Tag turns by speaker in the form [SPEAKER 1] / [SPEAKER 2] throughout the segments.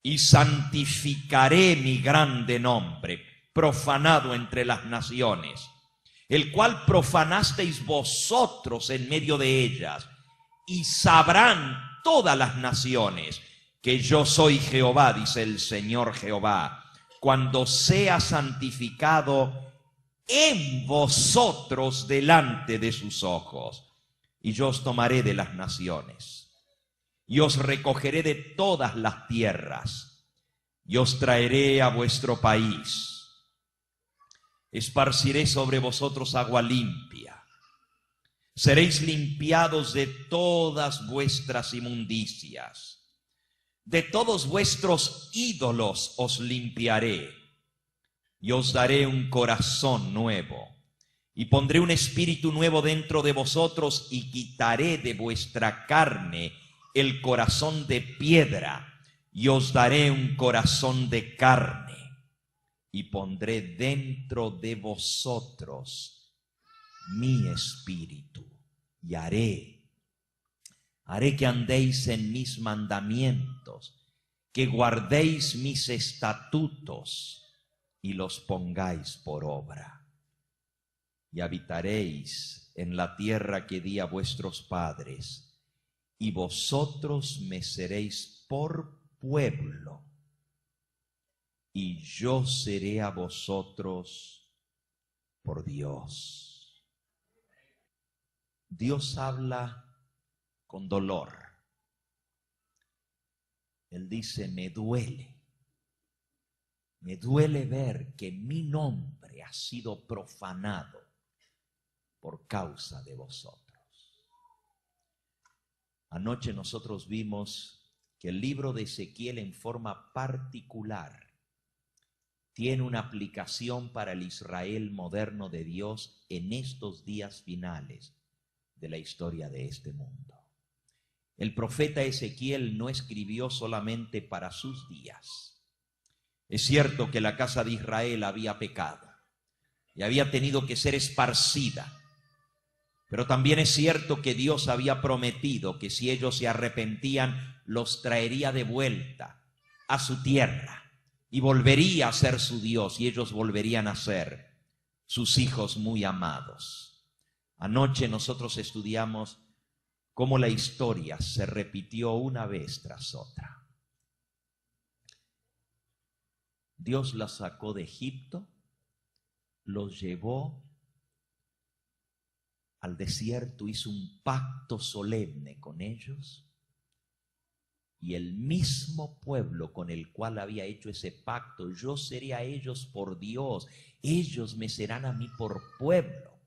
[SPEAKER 1] y santificaré mi grande nombre, profanado entre las naciones, el cual profanasteis vosotros en medio de ellas, y sabrán todas las naciones que yo soy Jehová, dice el Señor Jehová, cuando sea santificado en vosotros delante de sus ojos. Y yo os tomaré de las naciones, y os recogeré de todas las tierras, y os traeré a vuestro país. Esparciré sobre vosotros agua limpia. Seréis limpiados de todas vuestras inmundicias. De todos vuestros ídolos os limpiaré. Y os daré un corazón nuevo. Y pondré un espíritu nuevo dentro de vosotros, y quitaré de vuestra carne el corazón de piedra, y os daré un corazón de carne. Y pondré dentro de vosotros mi espíritu, y haré que andéis en mis mandamientos, que guardéis mis estatutos y los pongáis por obra. Y habitaréis en la tierra que di a vuestros padres, y vosotros me seréis por pueblo, y yo seré a vosotros por Dios. Dios habla con dolor. Él dice, me duele ver que mi nombre ha sido profanado por causa de vosotros. Anoche nosotros vimos que el libro de Ezequiel en forma particular tiene una aplicación para el Israel moderno de Dios en estos días finales de la historia de este mundo. El profeta Ezequiel no escribió solamente para sus días. Es cierto que la casa de Israel había pecado y había tenido que ser esparcida, pero también es cierto que Dios había prometido que si ellos se arrepentían, los traería de vuelta a su tierra. Y volvería a ser su Dios, y ellos volverían a ser sus hijos muy amados. Anoche nosotros estudiamos cómo la historia se repitió una vez tras otra. Dios la sacó de Egipto, los llevó al desierto, hizo un pacto solemne con ellos. Y el mismo pueblo con el cual había hecho ese pacto, yo seré a ellos por Dios, ellos me serán a mí por pueblo.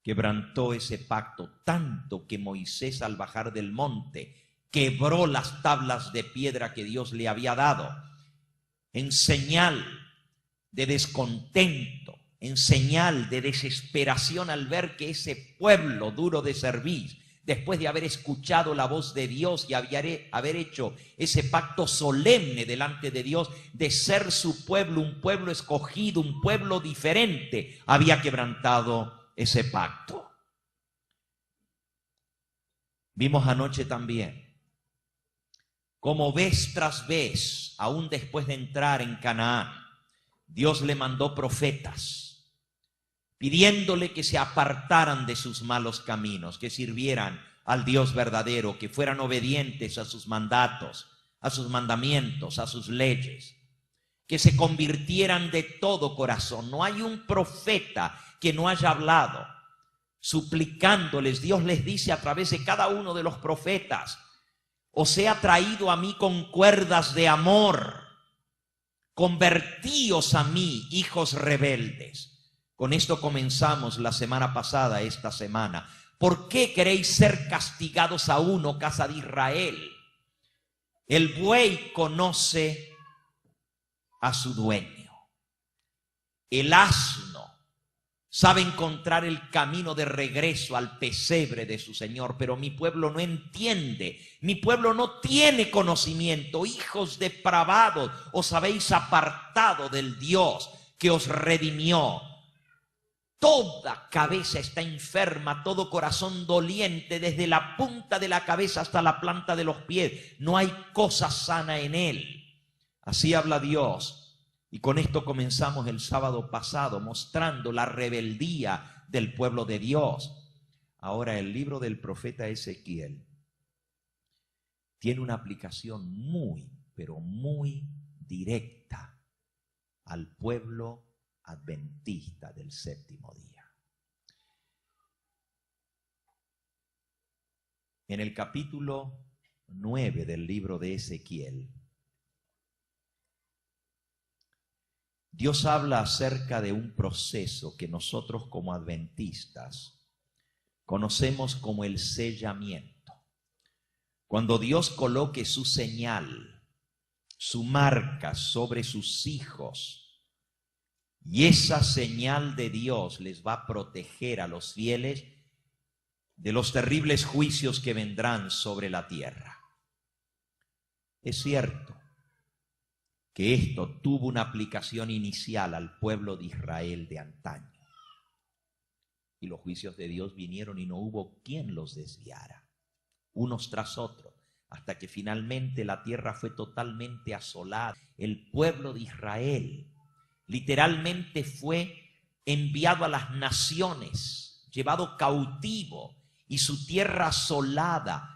[SPEAKER 1] Quebrantó ese pacto tanto que Moisés, al bajar del monte, quebró las tablas de piedra que Dios le había dado, en señal de descontento, en señal de desesperación al ver que ese pueblo duro de servir, después de haber escuchado la voz de Dios y haber hecho ese pacto solemne delante de Dios de ser su pueblo, un pueblo escogido, un pueblo diferente, había quebrantado ese pacto. Vimos anoche también cómo vez tras vez, aún después de entrar en Canaán, Dios le mandó profetas pidiéndole que se apartaran de sus malos caminos, que sirvieran al Dios verdadero, que fueran obedientes a sus mandatos, a sus mandamientos, a sus leyes, que se convirtieran de todo corazón. No hay un profeta que no haya hablado suplicándoles. Dios les dice a través de cada uno de los profetas, os he traído a mí con cuerdas de amor, convertíos a mí, hijos rebeldes. Con esto comenzamos la semana pasada, esta semana. ¿Por qué queréis ser castigados aún, oh casa de Israel? El buey conoce a su dueño. El asno sabe encontrar el camino de regreso al pesebre de su Señor, pero mi pueblo no entiende, mi pueblo no tiene conocimiento. Hijos depravados, os habéis apartado del Dios que os redimió. Toda cabeza está enferma, todo corazón doliente, desde la punta de la cabeza hasta la planta de los pies. No hay cosa sana en él. Así habla Dios. Y con esto comenzamos el sábado pasado, mostrando la rebeldía del pueblo de Dios. Ahora el libro del profeta Ezequiel tiene una aplicación muy, pero muy directa al pueblo adventista del séptimo día. En el capítulo 9 del libro de Ezequiel, Dios habla acerca de un proceso que nosotros como adventistas conocemos como el sellamiento. Cuando Dios coloque su señal, su marca sobre sus hijos, y esa señal de Dios les va a proteger a los fieles de los terribles juicios que vendrán sobre la tierra. Es cierto que esto tuvo una aplicación inicial al pueblo de Israel de antaño. Y los juicios de Dios vinieron y no hubo quien los desviara, unos tras otros, hasta que finalmente la tierra fue totalmente asolada. El pueblo de Israel literalmente fue enviado a las naciones, llevado cautivo, y su tierra asolada.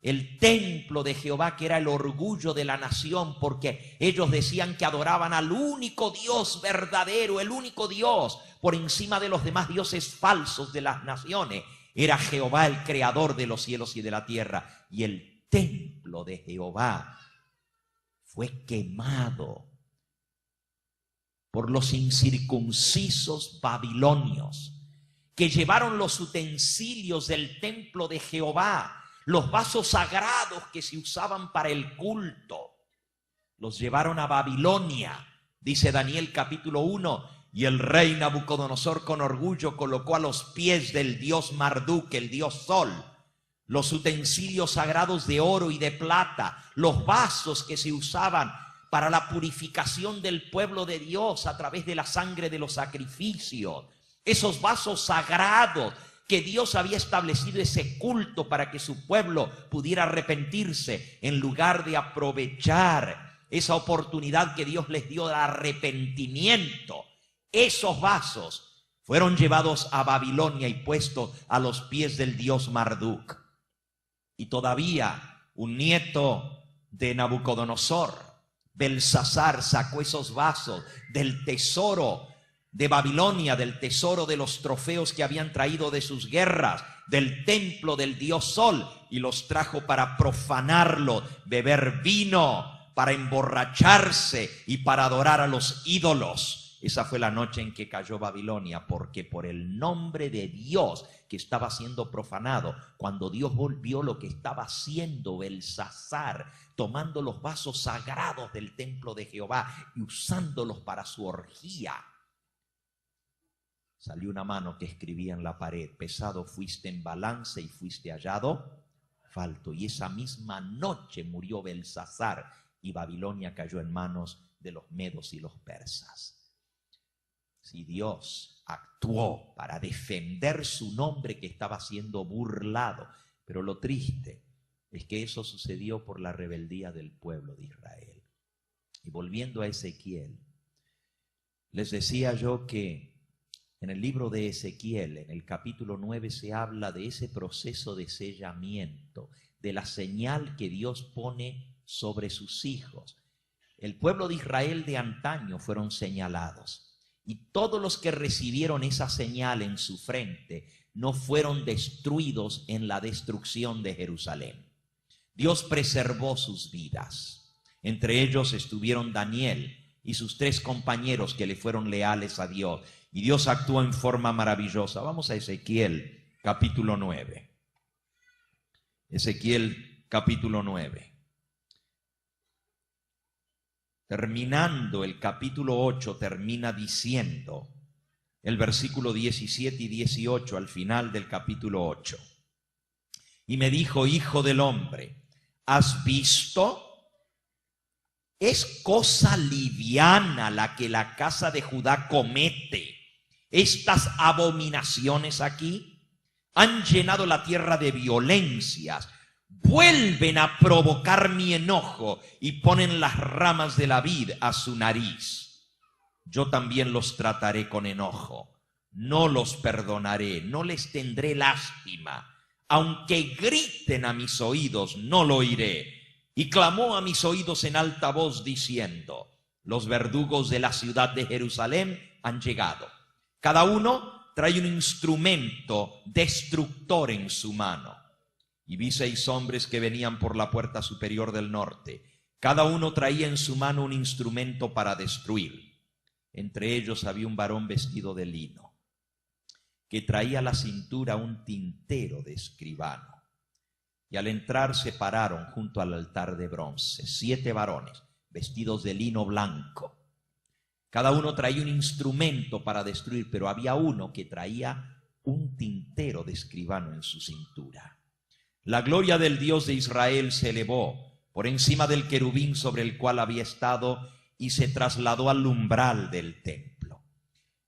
[SPEAKER 1] El templo de Jehová, que era el orgullo de la nación, porque ellos decían que adoraban al único Dios verdadero, el único Dios por encima de los demás dioses falsos de las naciones. Era Jehová el creador de los cielos y de la tierra. Y el templo de Jehová fue quemado por los incircuncisos babilonios, que llevaron los utensilios del templo de Jehová, los vasos sagrados que se usaban para el culto, los llevaron a Babilonia. Dice Daniel capítulo 1, y el rey Nabucodonosor con orgullo colocó a los pies del dios Marduk, el dios Sol, los utensilios sagrados de oro y de plata, los vasos que se usaban para la purificación del pueblo de Dios a través de la sangre de los sacrificios, esos vasos sagrados que Dios había establecido ese culto para que su pueblo pudiera arrepentirse, en lugar de aprovechar esa oportunidad que Dios les dio de arrepentimiento. Esos vasos fueron llevados a Babilonia y puestos a los pies del dios Marduk. Y todavía un nieto de Nabucodonosor, Belsasar, sacó esos vasos del tesoro de Babilonia, del tesoro de los trofeos que habían traído de sus guerras, del templo del dios Sol, y los trajo para profanarlo, beber vino, para emborracharse y para adorar a los ídolos. Esa fue la noche en que cayó Babilonia, porque por el nombre de Dios que estaba siendo profanado, cuando Dios volvió lo que estaba haciendo Belsasar, tomando los vasos sagrados del templo de Jehová y usándolos para su orgía, salió una mano que escribía en la pared: pesado fuiste en balance y fuiste hallado falto. Y esa misma noche murió Belsasar y Babilonia cayó en manos de los medos y los persas. Si Dios actuó para defender su nombre que estaba siendo burlado, pero lo triste es que eso sucedió por la rebeldía del pueblo de Israel. Y volviendo a Ezequiel, les decía yo que en el libro de Ezequiel, en el capítulo 9, se habla de ese proceso de sellamiento, de la señal que Dios pone sobre sus hijos. El pueblo de Israel de antaño fueron señalados, y todos los que recibieron esa señal en su frente no fueron destruidos en la destrucción de Jerusalén. Dios preservó sus vidas. Entre ellos estuvieron Daniel y sus 3 compañeros que le fueron leales a Dios. Y Dios actuó en forma maravillosa. Vamos a Ezequiel capítulo 9. Ezequiel capítulo 9. Terminando el capítulo 8, termina diciendo el versículo 17 y 18 al final del capítulo 8. Y me dijo: hijo del hombre, ¿has visto? Es cosa liviana la que la casa de Judá comete. Estas abominaciones aquí han llenado la tierra de violencias. vuelven a provocar mi enojo y ponen las ramas de la vid a su nariz. Yo también los trataré con enojo, no los perdonaré, no les tendré lástima. Aunque griten a mis oídos, no lo oiré. Y clamó a mis oídos en alta voz diciendo: los verdugos de la ciudad de Jerusalén han llegado. Cada uno trae un instrumento destructor en su mano. Y vi 6 hombres que venían por la puerta superior del norte. Cada uno traía en su mano un instrumento para destruir. Entre ellos había un varón vestido de lino, que traía a la cintura un tintero de escribano. Y al entrar se pararon junto al altar de bronce 7 varones vestidos de lino blanco. Cada uno traía un instrumento para destruir, pero había uno que traía un tintero de escribano en su cintura. La gloria del Dios de Israel se elevó por encima del querubín sobre el cual había estado y se trasladó al umbral del templo.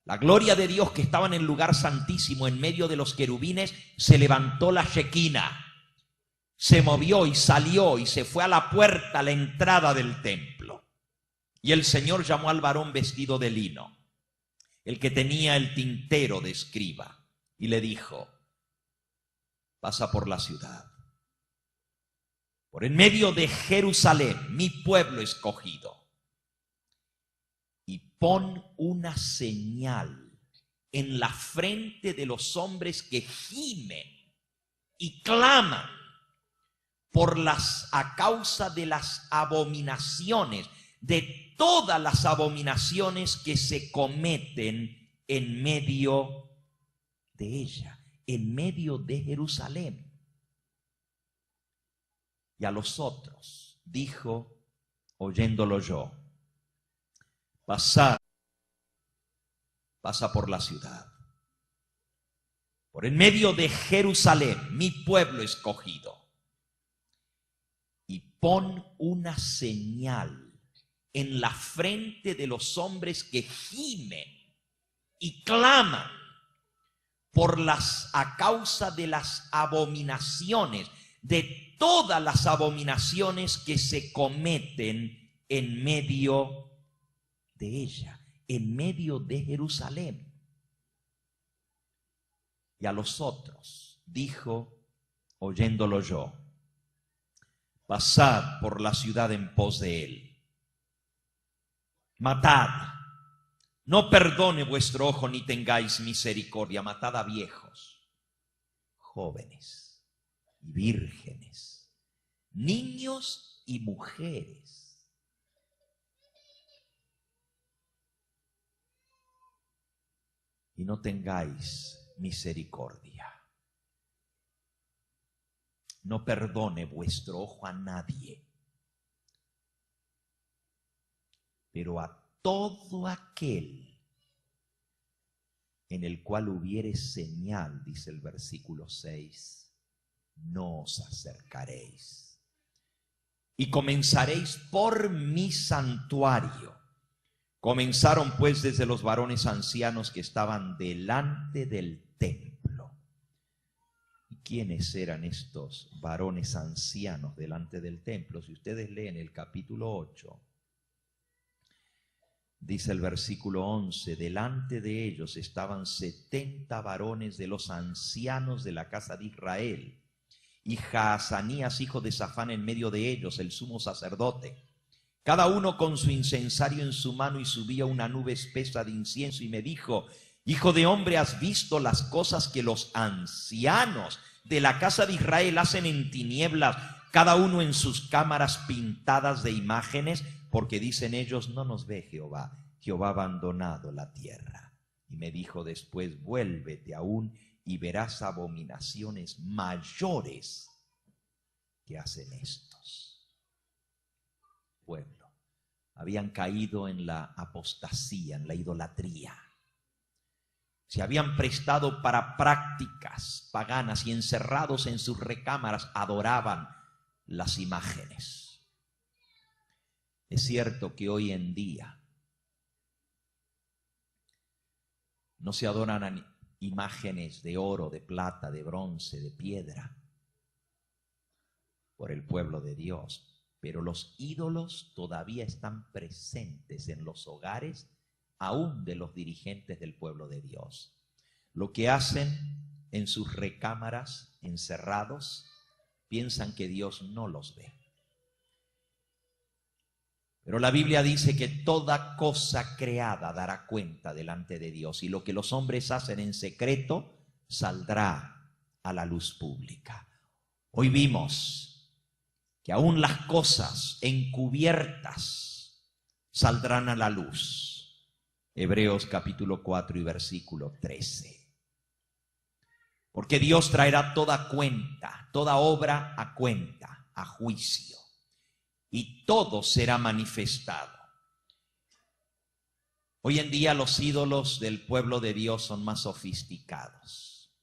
[SPEAKER 1] La gloria de Dios que estaba en el lugar santísimo en medio de los querubines, se levantó la Shequina, se movió y salió y se fue a la puerta, a la entrada del templo. Y el Señor llamó al varón vestido de lino, el que tenía el tintero de escriba, y le dijo: pasa por la ciudad, por en medio de Jerusalén, mi pueblo escogido, y pon una señal en la frente de los hombres que gimen y claman a causa de las abominaciones, de todas las abominaciones que se cometen en medio de ella, en medio de Jerusalén. Y a los otros dijo, oyéndolo yo: pasa por la ciudad, por en medio de Jerusalén, mi pueblo escogido, y pon una señal en la frente de los hombres que gimen y claman a causa de las abominaciones, de todas las abominaciones que se cometen en medio de ella, en medio de Jerusalén. Y a los otros dijo, oyéndolo yo: pasad por la ciudad en pos de él, matad, no perdone vuestro ojo ni tengáis misericordia, matad a viejos, jóvenes y vírgenes, niños y mujeres. Y no tengáis misericordia. No perdone vuestro ojo a nadie, pero a todo aquel en el cual hubiere señal, dice el versículo 6, no os acercaréis. Y comenzaréis por mi santuario. Comenzaron pues desde los varones ancianos que estaban delante del templo. ¿Y quiénes eran estos varones ancianos delante del templo? Si ustedes leen el capítulo 8, dice el versículo 11, delante de ellos estaban 70 varones de los ancianos de la casa de Israel, y Jaazanías, hijo de Safán, en medio de ellos, el sumo sacerdote, cada uno con su incensario en su mano, y subía una nube espesa de incienso, y me dijo: hijo de hombre, ¿has visto las cosas que los ancianos de la casa de Israel hacen en tinieblas, cada uno en sus cámaras pintadas de imágenes? Porque dicen ellos, no nos ve Jehová, Jehová ha abandonado la tierra. Y me dijo después, vuélvete aún y verás abominaciones mayores que hacen estos. Pueblo, habían caído en la apostasía, en la idolatría. Se habían prestado para prácticas paganas y encerrados en sus recámaras adoraban las imágenes. Es cierto que hoy en día no se adoran imágenes de oro, de plata, de bronce, de piedra. por el pueblo de Dios. Pero los ídolos todavía están presentes en los hogares, aún de los dirigentes del pueblo de Dios. Lo que hacen en sus recámaras, encerrados, piensan que Dios no los ve. Pero la Biblia dice que toda cosa creada dará cuenta delante de Dios, y lo que los hombres hacen en secreto saldrá a la luz pública. Hoy vimos que aún las cosas encubiertas saldrán a la luz. Hebreos capítulo 4 y versículo 13. Porque Dios traerá toda cuenta, toda obra a cuenta, a juicio, y todo será manifestado. Hoy en día los ídolos del pueblo de Dios son más sofisticados.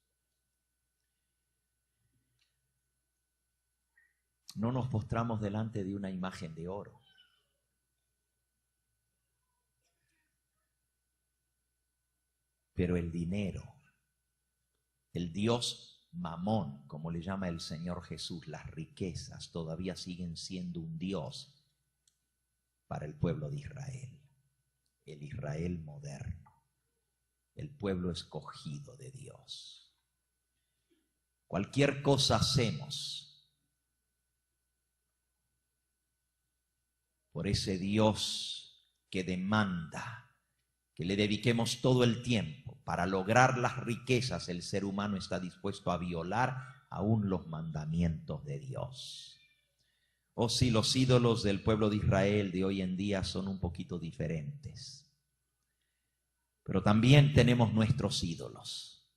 [SPEAKER 1] No nos postramos delante de una imagen de oro. Pero el dinero, el Dios Mamón, como le llama el Señor Jesús, las riquezas todavía siguen siendo un Dios para el pueblo de Israel. El Israel moderno, el pueblo escogido de Dios. Cualquier cosa hacemos por ese Dios que demanda que le dediquemos todo el tiempo. Para lograr las riquezas, el ser humano está dispuesto a violar aún los mandamientos de Dios. O si los ídolos del pueblo de Israel de hoy en día son un poquito diferentes. Pero también tenemos nuestros ídolos.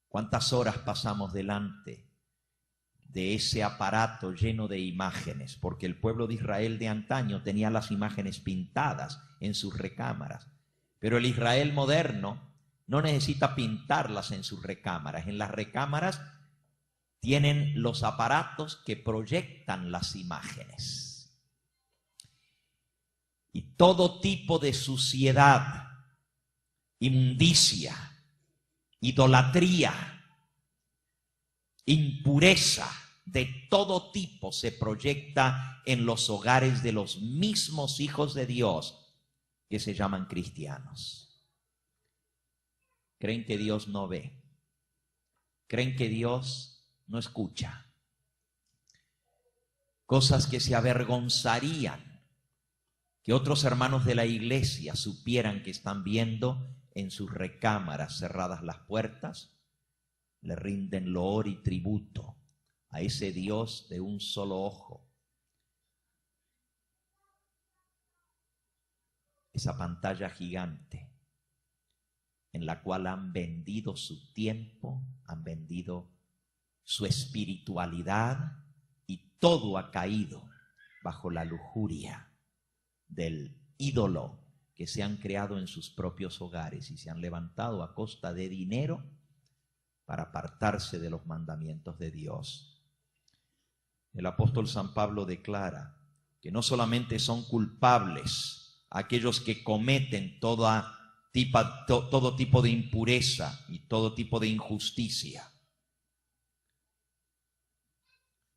[SPEAKER 1] ¿Cuántas horas pasamos delante de ese aparato lleno de imágenes? Porque el pueblo de Israel de antaño tenía las imágenes pintadas en sus recámaras. Pero el Israel moderno no necesita pintarlas en sus recámaras. En las recámaras tienen los aparatos que proyectan las imágenes. Y todo tipo de suciedad, inmundicia, idolatría, impureza de todo tipo se proyecta en los hogares de los mismos hijos de Dios que se llaman cristianos. Creen que Dios no ve. Creen que Dios no escucha. Cosas que se avergonzarían que otros hermanos de la iglesia supieran que están viendo en sus recámaras cerradas las puertas. Le rinden loor y tributo a ese Dios de un solo ojo. Esa pantalla gigante en la cual han vendido su tiempo, han vendido su espiritualidad, y todo ha caído bajo la lujuria del ídolo que se han creado en sus propios hogares y se han levantado a costa de dinero para apartarse de los mandamientos de Dios. El apóstol San Pablo declara que no solamente son culpables aquellos que cometen todo tipo de impureza y todo tipo de injusticia,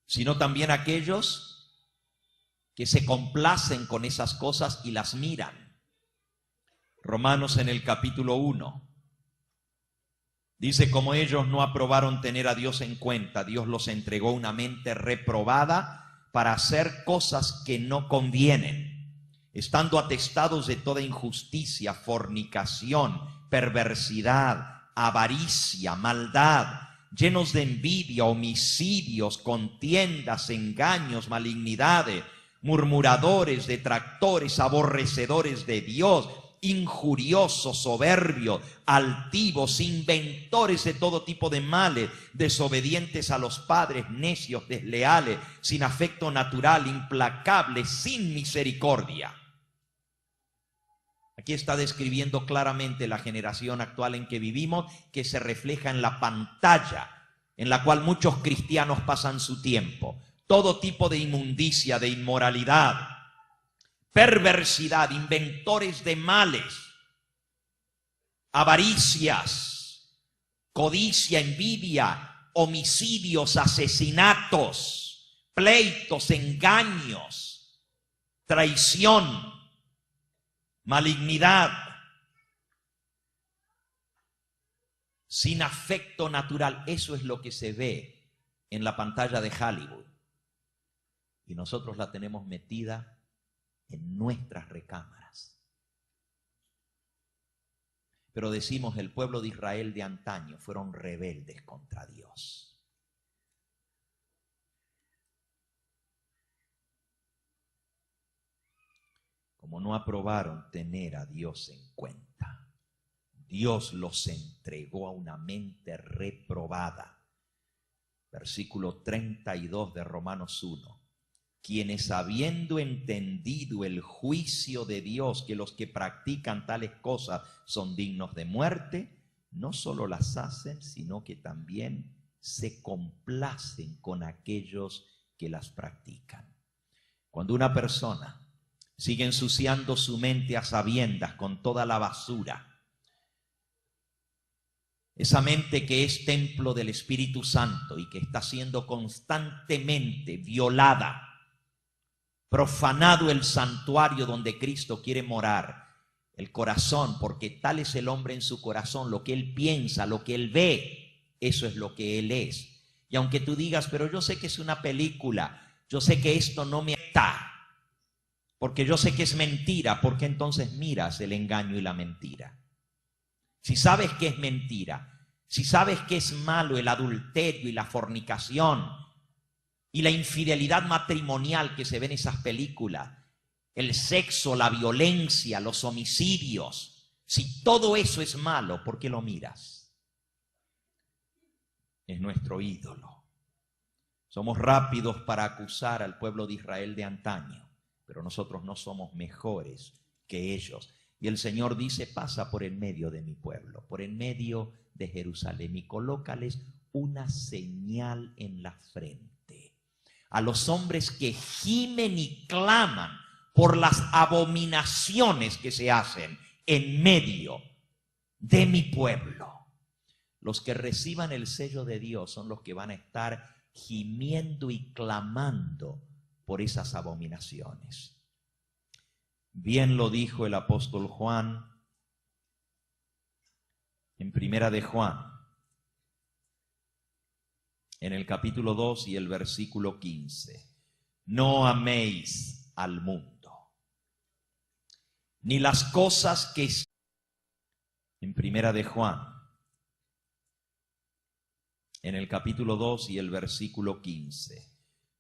[SPEAKER 1] sino también aquellos que se complacen con esas cosas y las miran. Romanos en el capítulo 1 dice: como ellos no aprobaron tener a Dios en cuenta, Dios los entregó una mente reprobada para hacer cosas que no convienen, estando atestados de toda injusticia, fornicación, perversidad, avaricia, maldad, llenos de envidia, homicidios, contiendas, engaños, malignidades, murmuradores, detractores, aborrecedores de Dios, injuriosos, soberbios, altivos, inventores de todo tipo de males, desobedientes a los padres, necios, desleales, sin afecto natural, implacables, sin misericordia. Aquí está describiendo claramente la generación actual en que vivimos, que se refleja en la pantalla en la cual muchos cristianos pasan su tiempo. Todo tipo de inmundicia, de inmoralidad, perversidad, inventores de males, avaricias, codicia, envidia, homicidios, asesinatos, pleitos, engaños, traición, malignidad, sin afecto natural. Eso es lo que se ve en la pantalla de Hollywood. Y nosotros la tenemos metida en nuestras recámaras. Pero decimos, el pueblo de Israel de antaño fueron rebeldes contra Dios. Como no aprobaron tener a Dios en cuenta, Dios los entregó a una mente reprobada. Versículo 32 de Romanos 1. Quienes habiendo entendido el juicio de Dios, que los que practican tales cosas son dignos de muerte, no solo las hacen, sino que también se complacen con aquellos que las practican. Cuando una persona sigue ensuciando su mente a sabiendas con toda la basura, esa mente que es templo del Espíritu Santo y que está siendo constantemente violada, profanado el santuario donde Cristo quiere morar, el corazón, porque tal es el hombre en su corazón, lo que él piensa, lo que él ve, eso es lo que él es. Y aunque tú digas, pero yo sé que es una película, yo sé que esto no me está, porque yo sé que es mentira, ¿por qué entonces miras el engaño y la mentira? Si sabes que es mentira, si sabes que es malo el adulterio y la fornicación y la infidelidad matrimonial que se ve en esas películas, el sexo, la violencia, los homicidios, si todo eso es malo, ¿por qué lo miras? Es nuestro ídolo. Somos rápidos para acusar al pueblo de Israel de antaño, pero nosotros no somos mejores que ellos. Y el Señor dice, pasa por en medio de mi pueblo, por en medio de Jerusalén, y colócales una señal en la frente. A los hombres que gimen y claman por las abominaciones que se hacen en medio de mi pueblo. Los que reciban el sello de Dios son los que van a estar gimiendo y clamando por esas abominaciones. Bien lo dijo el apóstol Juan en Primera de Juan, en el capítulo 2 y el versículo 15. No améis al mundo, ni las cosas que están en Primera de Juan, en el capítulo 2 y el versículo 15.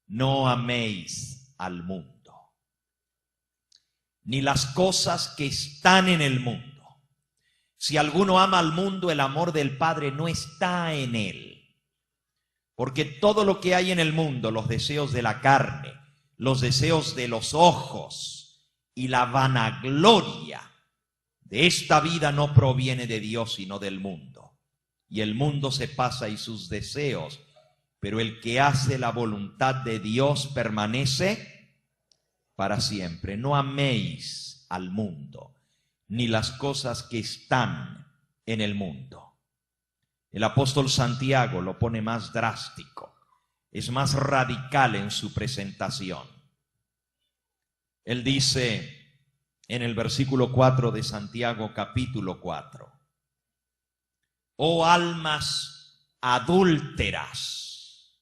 [SPEAKER 1] No améis al mundo, ni las cosas que están en el mundo. Si alguno ama al mundo, el amor del Padre no está en él. Porque todo lo que hay en el mundo, los deseos de la carne, los deseos de los ojos y la vanagloria de esta vida no proviene de Dios, sino del mundo. Y el mundo se pasa y sus deseos, pero el que hace la voluntad de Dios permanece para siempre. No améis al mundo, ni las cosas que están en el mundo. El apóstol Santiago lo pone más drástico, es más radical en su presentación. Él dice en el versículo 4 de Santiago capítulo 4, oh almas adúlteras,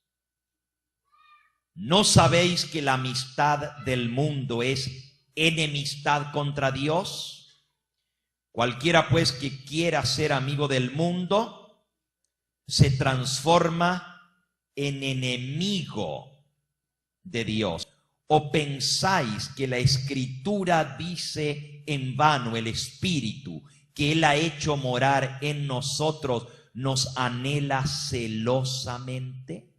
[SPEAKER 1] ¿no sabéis que la amistad del mundo es enemistad contra Dios? Cualquiera pues que quiera ser amigo del mundo se transforma en enemigo de Dios. ¿O pensáis que la Escritura dice en vano, el Espíritu que Él ha hecho morar en nosotros nos anhela celosamente?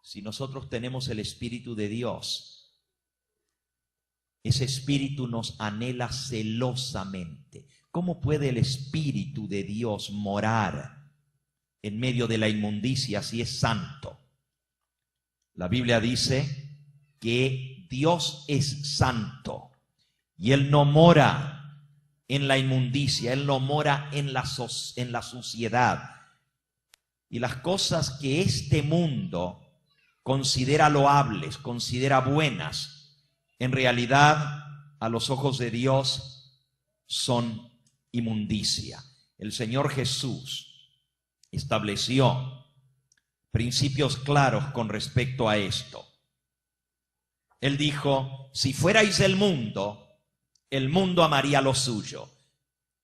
[SPEAKER 1] Si nosotros tenemos el Espíritu de Dios, ese Espíritu nos anhela celosamente. ¿Cómo puede el Espíritu de Dios morar en medio de la inmundicia si es santo? La Biblia dice que Dios es santo y Él no mora en la inmundicia, Él no mora en la suciedad. y las cosas que este mundo considera loables, considera buenas, en realidad a los ojos de Dios son inmundicia. El Señor Jesús estableció principios claros con respecto a esto. Él dijo: si fuerais del mundo, el mundo amaría lo suyo.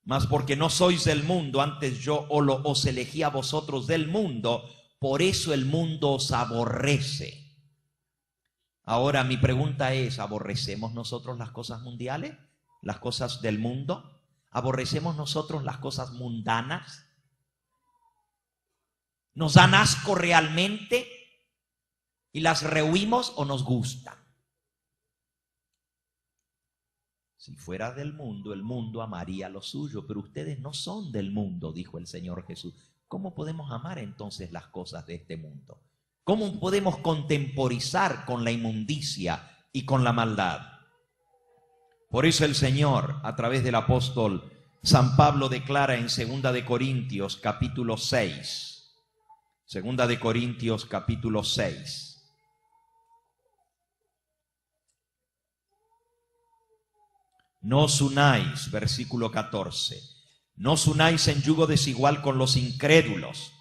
[SPEAKER 1] Mas porque no sois del mundo, antes yo os elegí a vosotros del mundo, por eso el mundo os aborrece. Ahora mi pregunta es: ¿aborrecemos nosotros las cosas mundiales? ¿Las cosas del mundo? ¿Aborrecemos nosotros las cosas mundanas? ¿Nos dan asco realmente y las rehuimos o nos gustan? Si fuera del mundo, el mundo amaría lo suyo, pero ustedes no son del mundo, dijo el Señor Jesús. ¿Cómo podemos amar entonces las cosas de este mundo? ¿Cómo podemos contemporizar con la inmundicia y con la maldad? Por eso el Señor, a través del apóstol San Pablo, declara en 2 de Corintios capítulo 6, 2 de Corintios capítulo 6, no os unáis, versículo 14, no os unáis en yugo desigual con los incrédulos,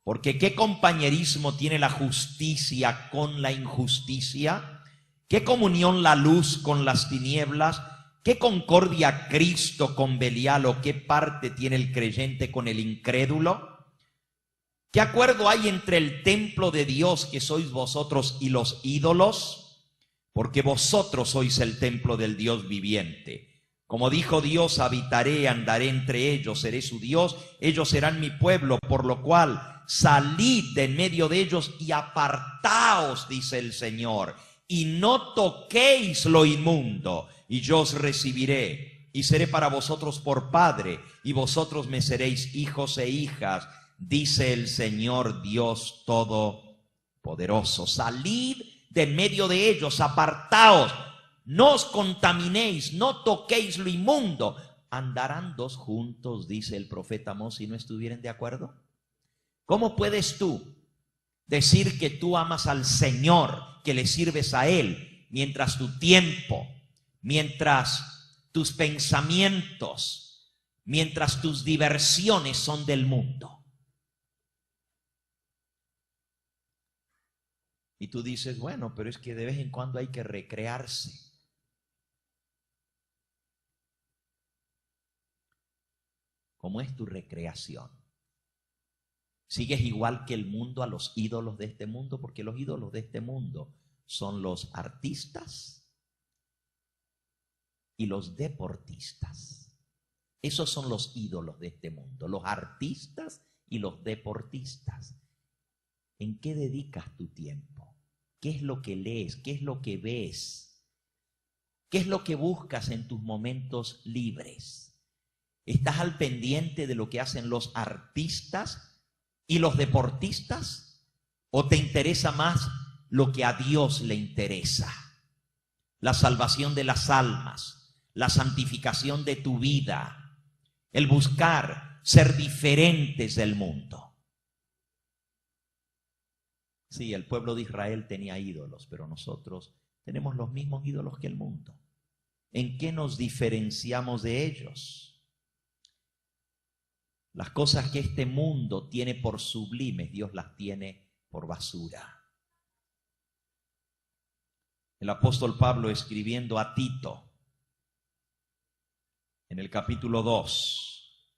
[SPEAKER 1] porque ¿qué compañerismo tiene la justicia con la injusticia? ¿Qué comunión la luz con las tinieblas? ¿Qué concordia Cristo con Belial? ¿O qué parte tiene el creyente con el incrédulo? ¿Qué acuerdo hay entre el templo de Dios que sois vosotros y los ídolos? Porque vosotros sois el templo del Dios viviente. Como dijo Dios: habitaré, andaré entre ellos, seré su Dios, ellos serán mi pueblo, por lo cual salid de en medio de ellos y apartaos, dice el Señor, y no toquéis lo inmundo, y yo os recibiré, y seré para vosotros por padre, y vosotros me seréis hijos e hijas, dice el Señor Dios Todopoderoso. Salid de en medio de ellos, apartaos, no os contaminéis, no toquéis lo inmundo. ¿Andarán dos juntos, dice el profeta Amós, si no estuvieren de acuerdo? ¿Cómo puedes tú decir que tú amas al Señor, que le sirves a Él, mientras tu tiempo, mientras tus pensamientos, mientras tus diversiones son del mundo? Y tú dices: bueno, pero es que de vez en cuando hay que recrearse. ¿Cómo es tu recreación? ¿Sigues igual que el mundo a los ídolos de este mundo? Porque los ídolos de este mundo son los artistas y los deportistas. Esos son los ídolos de este mundo, los artistas y los deportistas. ¿En qué dedicas tu tiempo? ¿Qué es lo que lees? ¿Qué es lo que ves? ¿Qué es lo que buscas en tus momentos libres? ¿Estás al pendiente de lo que hacen los artistas y los deportistas? ¿O te interesa más lo que a Dios le interesa? La salvación de las almas, la santificación de tu vida, el buscar ser diferentes del mundo. Sí, el pueblo de Israel tenía ídolos, pero nosotros tenemos los mismos ídolos que el mundo. ¿En qué nos diferenciamos de ellos? Las cosas que este mundo tiene por sublimes, Dios las tiene por basura. El apóstol Pablo, escribiendo a Tito, en el capítulo 2,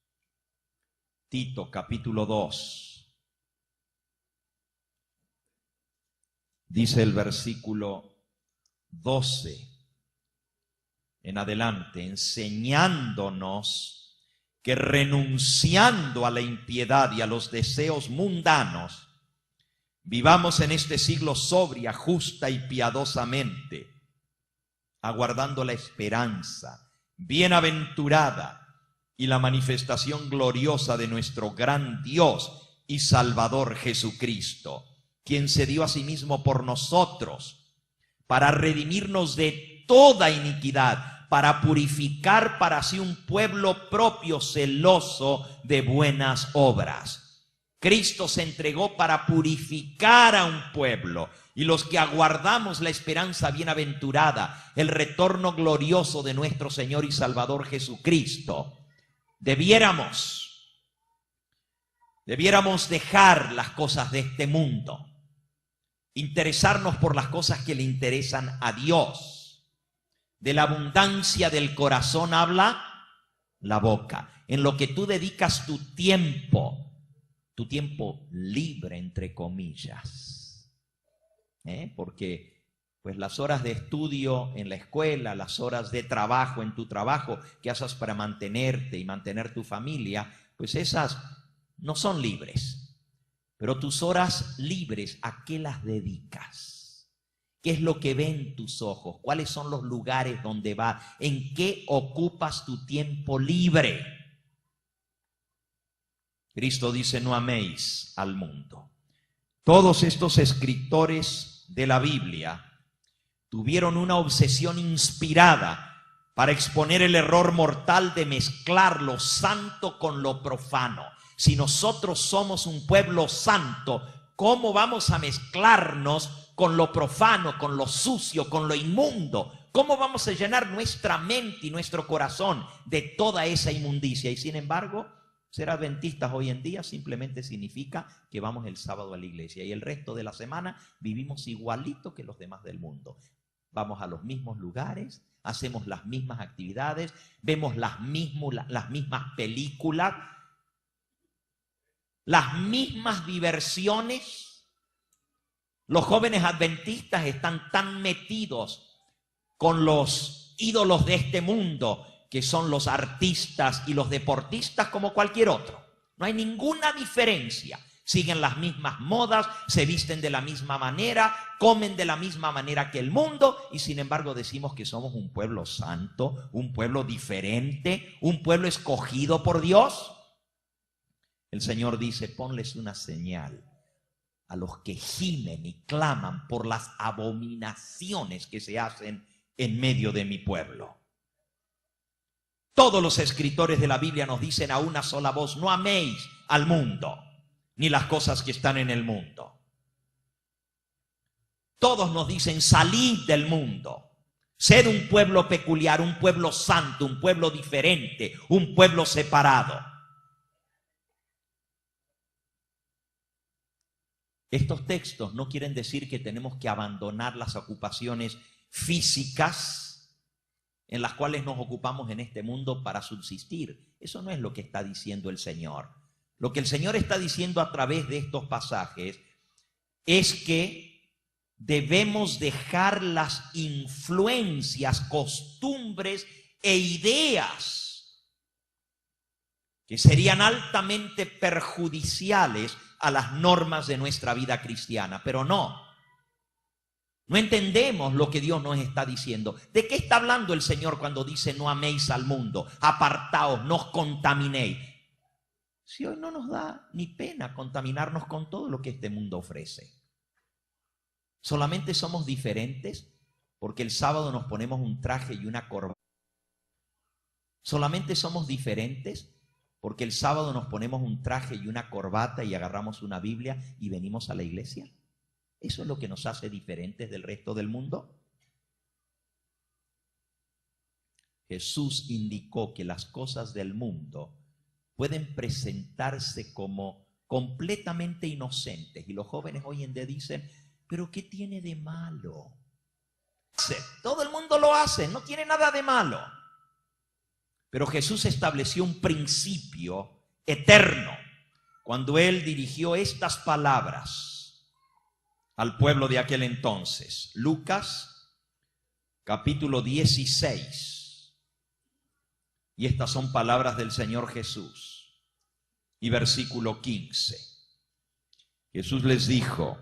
[SPEAKER 1] Tito capítulo 2, dice el versículo 12 en adelante, enseñándonos que renunciando a la impiedad y a los deseos mundanos, vivamos en este siglo sobria, justa y piadosamente, aguardando la esperanza bienaventurada y la manifestación gloriosa de nuestro gran Dios y Salvador Jesucristo, quien se dio a sí mismo por nosotros, para redimirnos de toda iniquidad, para purificar para sí un pueblo propio celoso de buenas obras. Cristo se entregó para purificar a un pueblo, y los que aguardamos la esperanza bienaventurada, el retorno glorioso de nuestro Señor y Salvador Jesucristo, debiéramos dejar las cosas de este mundo, interesarnos por las cosas que le interesan a Dios. De la abundancia del corazón habla la boca. En lo que tú dedicas tu tiempo libre, entre comillas, porque pues las horas de estudio en la escuela, las horas de trabajo en tu trabajo que haces para mantenerte y mantener tu familia, pues esas no son libres. Pero tus horas libres, ¿a qué las dedicas? ¿Qué es lo que ven tus ojos? ¿Cuáles son los lugares donde vas? ¿En qué ocupas tu tiempo libre? Cristo dice: no améis al mundo. Todos estos escritores de la Biblia tuvieron una obsesión inspirada para exponer el error mortal de mezclar lo santo con lo profano. Si nosotros somos un pueblo santo, ¿cómo vamos a mezclarnos con lo profano, con lo sucio, con lo inmundo? ¿Cómo vamos a llenar nuestra mente y nuestro corazón de toda esa inmundicia? Y sin embargo, ser adventistas hoy en día simplemente significa que vamos el sábado a la iglesia y el resto de la semana vivimos igualito que los demás del mundo. Vamos a los mismos lugares, hacemos las mismas actividades, vemos las mismas películas, las mismas diversiones. Los jóvenes adventistas están tan metidos con los ídolos de este mundo, que son los artistas y los deportistas, como cualquier otro. No hay ninguna diferencia. Siguen las mismas modas, se visten de la misma manera, comen de la misma manera que el mundo, y sin embargo decimos que somos un pueblo santo, un pueblo diferente, un pueblo escogido por Dios. El Señor dice: ponles una señal a los que gimen y claman por las abominaciones que se hacen en medio de mi pueblo. Todos los escritores de la Biblia nos dicen a una sola voz: no améis al mundo, ni las cosas que están en el mundo. Todos nos dicen: salid del mundo, sed un pueblo peculiar, un pueblo santo, un pueblo diferente, un pueblo separado. Estos textos no quieren decir que tenemos que abandonar las ocupaciones físicas en las cuales nos ocupamos en este mundo para subsistir. Eso no es lo que está diciendo el Señor. Lo que el Señor está diciendo a través de estos pasajes es que debemos dejar las influencias, costumbres e ideas que serían altamente perjudiciales a las normas de nuestra vida cristiana. Pero no entendemos lo que Dios nos está diciendo. ¿De qué está hablando el Señor cuando dice: no améis al mundo, apartaos, no os contaminéis? Si hoy no nos da ni pena contaminarnos con todo lo que este mundo ofrece. Solamente somos diferentes porque el sábado nos ponemos un traje y una corbata. Solamente somos diferentes porque el sábado nos ponemos un traje y una corbata y agarramos una Biblia y venimos a la iglesia. ¿Eso es lo que nos hace diferentes del resto del mundo? Jesús indicó que las cosas del mundo pueden presentarse como completamente inocentes. Y los jóvenes hoy en día dicen: ¿pero qué tiene de malo? Todo el mundo lo hace, no tiene nada de malo. Pero Jesús estableció un principio eterno cuando Él dirigió estas palabras al pueblo de aquel entonces. Lucas capítulo 16. Y estas son palabras del Señor Jesús. Y versículo 15. Jesús les dijo: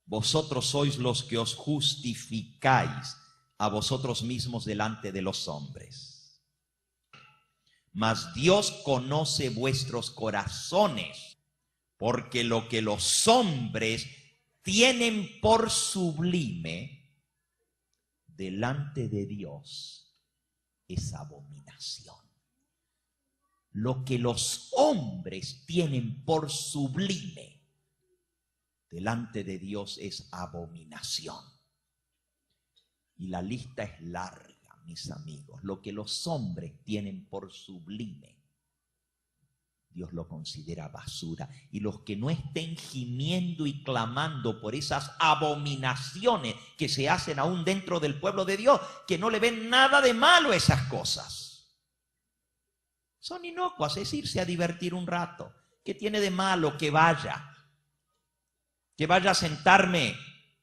[SPEAKER 1] vosotros sois los que os justificáis a vosotros mismos delante de los hombres. Mas Dios conoce vuestros corazones, porque lo que los hombres tienen por sublime delante de Dios es abominación. lo que los hombres tienen por sublime, delante de Dios es abominación. Y la lista es larga, mis amigos. Lo que los hombres tienen por sublime, Dios lo considera basura. Y los que no estén gimiendo y clamando por esas abominaciones que se hacen aún dentro del pueblo de Dios, que no le ven nada de malo a esas cosas, son inocuas, es irse a divertir un rato. ¿Qué tiene de malo que vaya? Que vaya a sentarme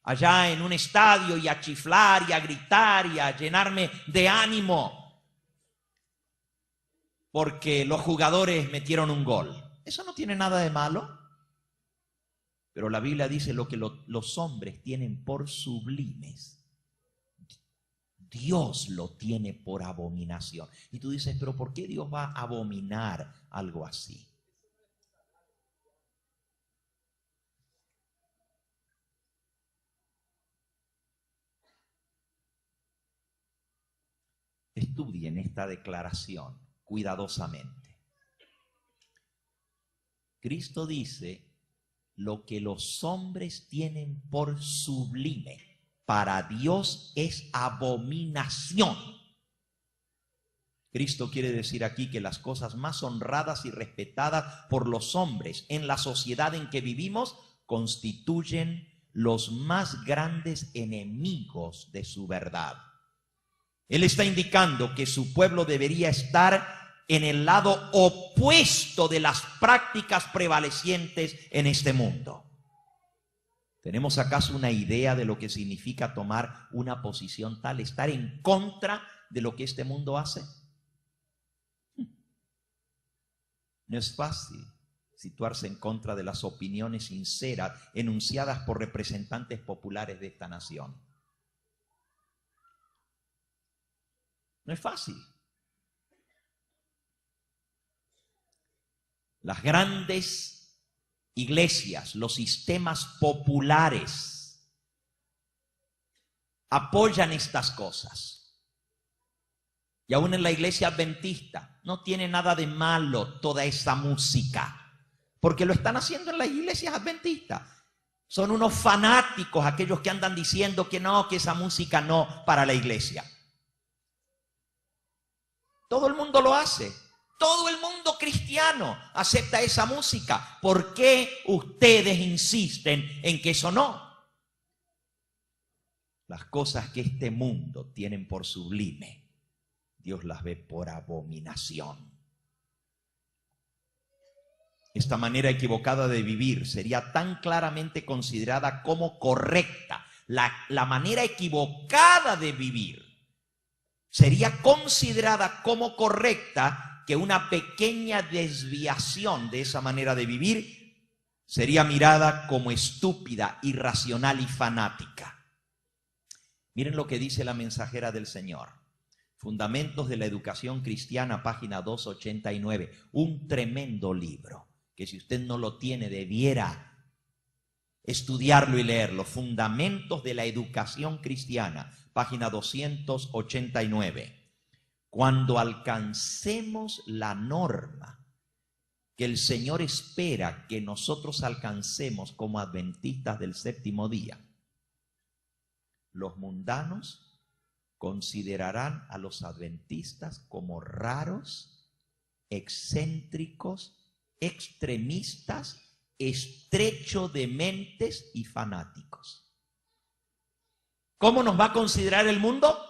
[SPEAKER 1] allá en un estadio y a chiflar y a gritar y a llenarme de ánimo porque los jugadores metieron un gol. Eso no tiene nada de malo. Pero la Biblia dice lo que los hombres tienen por sublimes, Dios lo tiene por abominación. Y tú dices, pero ¿por qué Dios va a abominar algo así? Estudien esta declaración cuidadosamente. Cristo dice, lo que los hombres tienen por sublime, para Dios es abominación. Cristo quiere decir aquí que las cosas más honradas y respetadas por los hombres en la sociedad en que vivimos constituyen los más grandes enemigos de su verdad. Él está indicando que su pueblo debería estar en el lado opuesto de las prácticas prevalecientes en este mundo. ¿Tenemos acaso una idea de lo que significa tomar una posición tal, estar en contra de lo que este mundo hace? No es fácil situarse en contra de las opiniones sinceras enunciadas por representantes populares de esta nación. No es fácil. Las grandes iglesias, los sistemas populares apoyan estas cosas. Y aún en la iglesia adventista no tiene nada de malo toda esa música, porque lo están haciendo en las iglesias adventistas. Son unos fanáticos aquellos que andan diciendo que no, que esa música no para la iglesia. Todo el mundo lo hace. Todo el mundo cristiano acepta esa música. ¿Por qué ustedes insisten en que eso no? Las cosas que este mundo tienen por sublime, Dios las ve por abominación. Esta manera equivocada de vivir sería tan claramente considerada como correcta. La manera equivocada de vivir sería considerada como correcta, que una pequeña desviación de esa manera de vivir sería mirada como estúpida, irracional y fanática. Miren lo que dice la Mensajera del Señor. Fundamentos de la Educación Cristiana, página 289. Un tremendo libro, que si usted no lo tiene debiera estudiarlo y leerlo. Fundamentos de la Educación Cristiana, página 289. Cuando alcancemos la norma que el Señor espera que nosotros alcancemos como adventistas del séptimo día, los mundanos considerarán a los adventistas como raros, excéntricos, extremistas, estrecho de mentes y fanáticos. ¿Cómo nos va a considerar el mundo?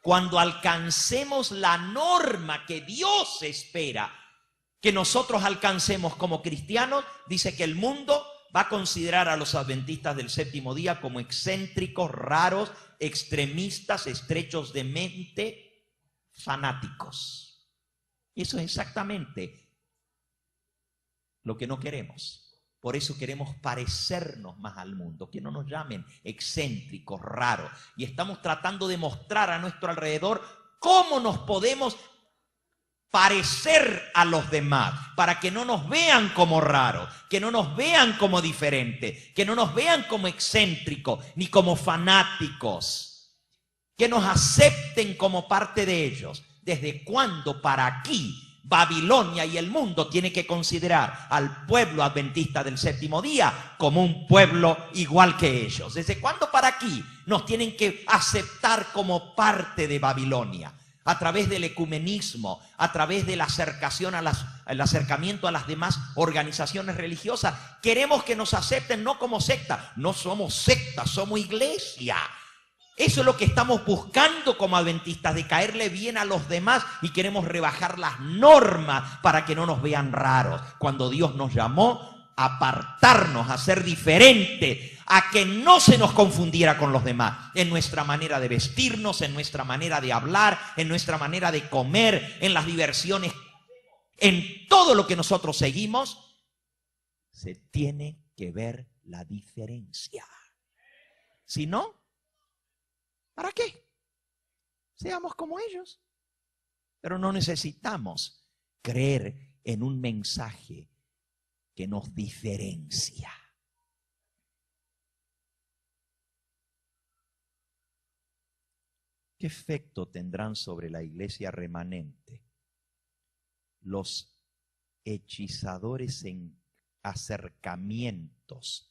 [SPEAKER 1] Cuando alcancemos la norma que Dios espera que nosotros alcancemos como cristianos, dice que el mundo va a considerar a los adventistas del séptimo día como excéntricos, raros, extremistas, estrechos de mente, fanáticos. Y eso es exactamente lo que no queremos. Por eso queremos parecernos más al mundo, que no nos llamen excéntricos, raros. Y estamos tratando de mostrar a nuestro alrededor cómo nos podemos parecer a los demás, para que no nos vean como raros, que no nos vean como diferentes, que no nos vean como excéntricos ni como fanáticos, que nos acepten como parte de ellos. ¿Desde cuándo para aquí Babilonia y el mundo tiene que considerar al pueblo adventista del séptimo día como un pueblo igual que ellos? ¿Desde cuándo para aquí nos tienen que aceptar como parte de Babilonia? A través del ecumenismo, a través de la acercación el acercamiento a las demás organizaciones religiosas. Queremos que nos acepten no como secta. No somos secta, somos iglesia. Eso es lo que estamos buscando como adventistas, de caerle bien a los demás, y queremos rebajar las normas para que no nos vean raros. Cuando Dios nos llamó a apartarnos, a ser diferentes, a que no se nos confundiera con los demás, en nuestra manera de vestirnos, en nuestra manera de hablar, en nuestra manera de comer, en las diversiones, en todo lo que nosotros seguimos, se tiene que ver la diferencia. Si no, ¿para qué? Seamos como ellos. Pero no necesitamos creer en un mensaje que nos diferencia. ¿Qué efecto tendrán sobre la iglesia remanente los hechizadores en acercamientos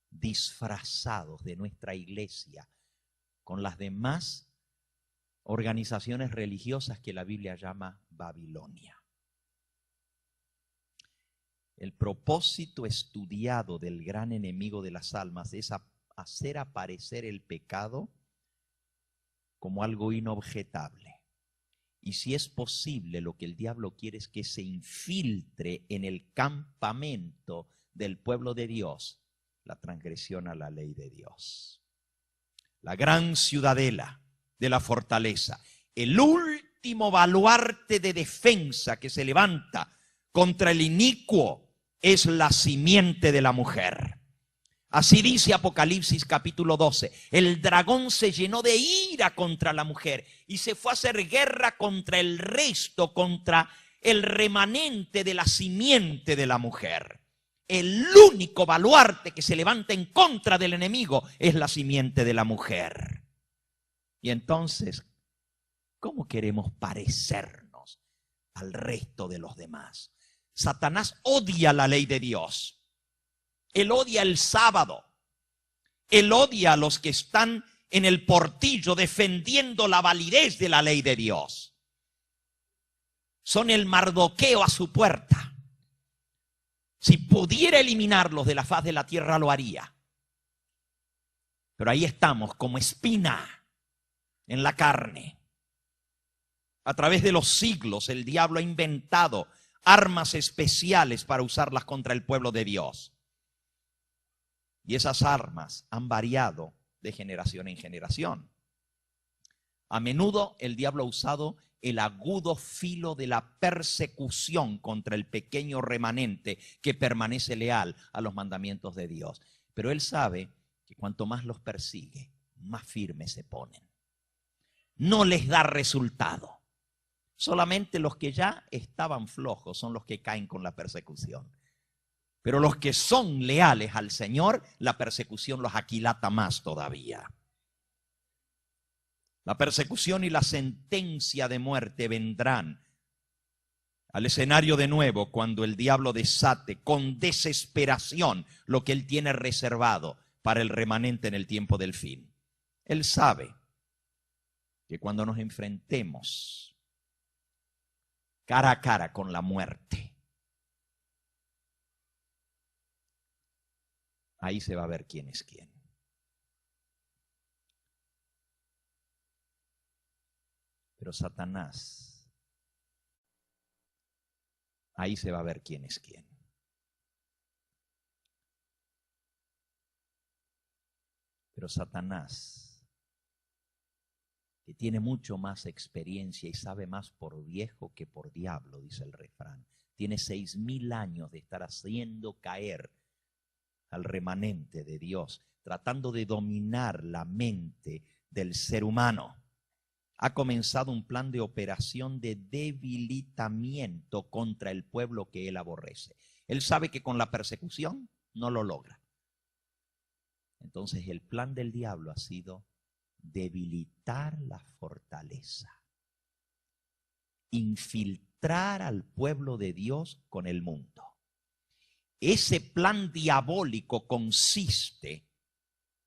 [SPEAKER 1] disfrazados de nuestra iglesia con las demás organizaciones religiosas que la Biblia llama Babilonia? El propósito estudiado del gran enemigo de las almas es hacer aparecer el pecado como algo inobjetable. Y si es posible, lo que el diablo quiere es que se infiltre en el campamento del pueblo de Dios la transgresión a la ley de Dios. La gran ciudadela de la fortaleza, el último baluarte de defensa que se levanta contra el inicuo, es la simiente de la mujer. Así dice Apocalipsis capítulo 12. El dragón se llenó de ira contra la mujer y se fue a hacer guerra contra el resto, contra el remanente de la simiente de la mujer. El único baluarte que se levanta en contra del enemigo es la simiente de la mujer. Y entonces, ¿cómo queremos parecernos al resto de los demás? Satanás odia la ley de Dios. Él odia el sábado. Él odia a los que están en el portillo defendiendo la validez de la ley de Dios. Son el Mardoqueo a su puerta. Si pudiera eliminarlos de la faz de la tierra, lo haría. Pero ahí estamos, como espina en la carne. A través de los siglos, el diablo ha inventado armas especiales para usarlas contra el pueblo de Dios. Y esas armas han variado de generación en generación. A menudo el diablo ha usado el agudo filo de la persecución contra el pequeño remanente que permanece leal a los mandamientos de Dios. Pero él sabe que cuanto más los persigue, más firmes se ponen. No les da resultado. Solamente los que ya estaban flojos son los que caen con la persecución. Pero los que son leales al Señor, la persecución los aquilata más todavía. La persecución y la sentencia de muerte vendrán al escenario de nuevo cuando el diablo desate con desesperación lo que él tiene reservado para el remanente en el tiempo del fin. Él sabe que cuando nos enfrentemos cara a cara con la muerte, ahí se va a ver quién es quién. Pero Satanás, ahí se va a ver quién es quién. Pero Satanás, que tiene mucho más experiencia y sabe más por viejo que por diablo, dice el refrán, tiene 6,000 años de estar haciendo caer al remanente de Dios, tratando de dominar la mente del ser humano. Ha comenzado un plan de operación de debilitamiento contra el pueblo que él aborrece. Él sabe que con la persecución no lo logra. Entonces el plan del diablo ha sido debilitar la fortaleza. infiltrar al pueblo de Dios con el mundo. Ese plan diabólico consiste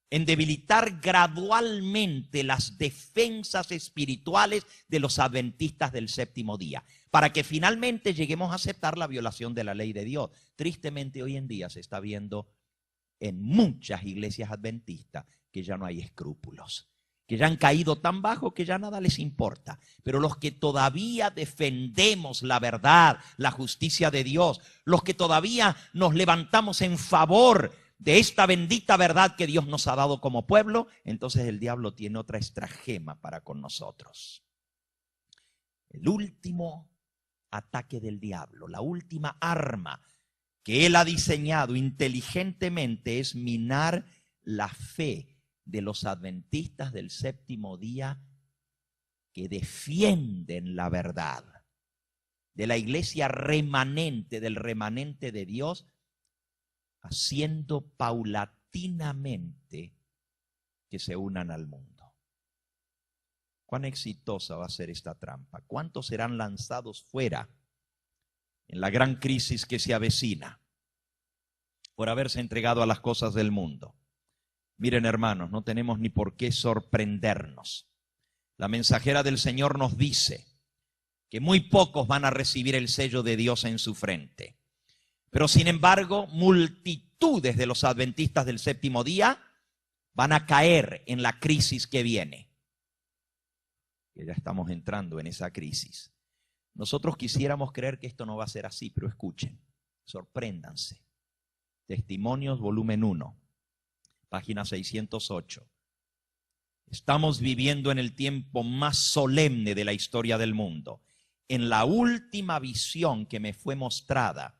[SPEAKER 1] en debilitar gradualmente las defensas espirituales de los adventistas del séptimo día, para que finalmente lleguemos a aceptar la violación de la ley de Dios. Tristemente hoy en día se está viendo en muchas iglesias adventistas que ya no hay escrúpulos, que ya han caído tan bajo que ya nada les importa. Pero los que todavía defendemos la verdad, la justicia de Dios, los que todavía nos levantamos en favor de esta bendita verdad que Dios nos ha dado como pueblo, entonces el diablo tiene otra estratagema para con nosotros. El último ataque del diablo, la última arma que él ha diseñado inteligentemente es minar la fe de los adventistas del séptimo día que defienden la verdad, de la iglesia remanente, del remanente de Dios, haciendo paulatinamente que se unan al mundo. ¿Cuán exitosa va a ser esta trampa? ¿Cuántos serán lanzados fuera en la gran crisis que se avecina por haberse entregado a las cosas del mundo? Miren, hermanos, no tenemos ni por qué sorprendernos. La mensajera del Señor nos dice que muy pocos van a recibir el sello de Dios en su frente. Pero sin embargo, multitudes de los adventistas del séptimo día van a caer en la crisis que viene. Que ya estamos entrando en esa crisis. Nosotros quisiéramos creer que esto no va a ser así, pero escuchen, sorpréndanse. Testimonios, volumen 1, página 608. Estamos viviendo en el tiempo más solemne de la historia del mundo. En la última visión que me fue mostrada,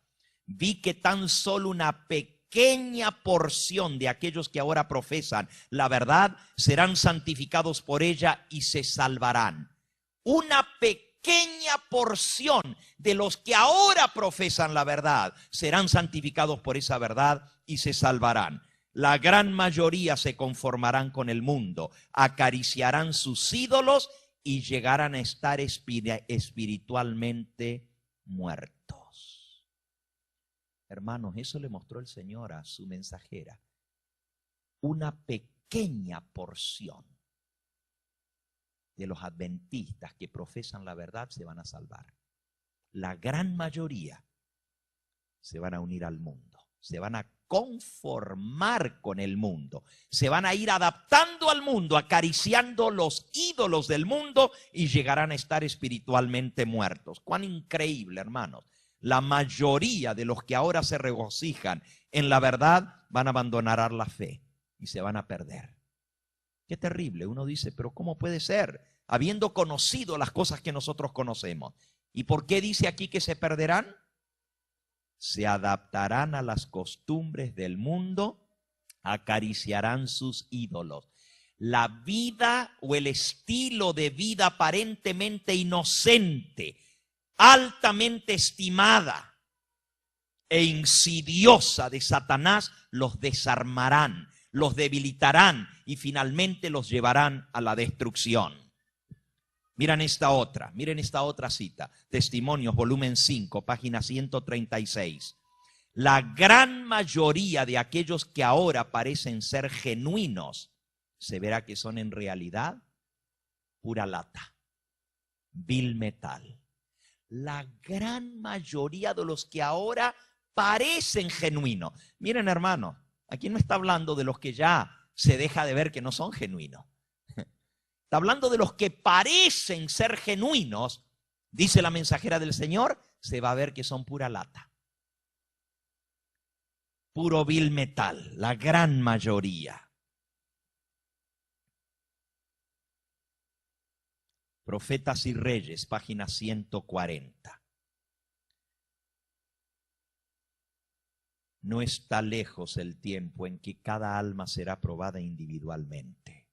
[SPEAKER 1] vi que tan solo una pequeña porción de aquellos que ahora profesan la verdad serán santificados por ella y se salvarán. Una pequeña porción de los que ahora profesan la verdad serán santificados por esa verdad y se salvarán. La gran mayoría se conformarán con el mundo, acariciarán sus ídolos y llegarán a estar espiritualmente muertos. Hermanos, eso le mostró el Señor a su mensajera. Una pequeña porción de los adventistas que profesan la verdad se van a salvar. La gran mayoría se van a unir al mundo, se van a conformar con el mundo, se van a ir adaptando al mundo, acariciando los ídolos del mundo y llegarán a estar espiritualmente muertos. Cuán increíble, hermanos. La mayoría de los que ahora se regocijan en la verdad van a abandonar la fe y se van a perder. Qué terrible. Uno dice, pero ¿cómo puede ser? Habiendo conocido las cosas que nosotros conocemos. ¿Y por qué dice aquí que se perderán? Se adaptarán a las costumbres del mundo, acariciarán sus ídolos. La vida o el estilo de vida aparentemente inocente, altamente estimada e insidiosa de Satanás, los desarmarán, los debilitarán y finalmente los llevarán a la destrucción. Miren esta otra cita, Testimonios, volumen 5, página 136. La gran mayoría de aquellos que ahora parecen ser genuinos, se verá que son en realidad pura lata, vil metal. La gran mayoría de los que ahora parecen genuinos. Miren, hermanos, aquí no está hablando de los que ya se deja de ver que no son genuinos. Está hablando de los que parecen ser genuinos. Dice la mensajera del Señor, se va a ver que son pura lata, puro vil metal, la gran mayoría. Profetas y Reyes, página 140. No está lejos el tiempo en que cada alma será probada individualmente.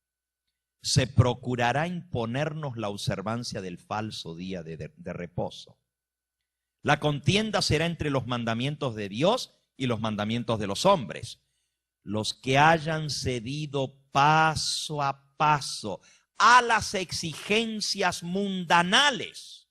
[SPEAKER 1] Se procurará imponernos la observancia del falso día de reposo. La contienda será entre los mandamientos de Dios y los mandamientos de los hombres. Los que hayan cedido paso a paso a las exigencias mundanales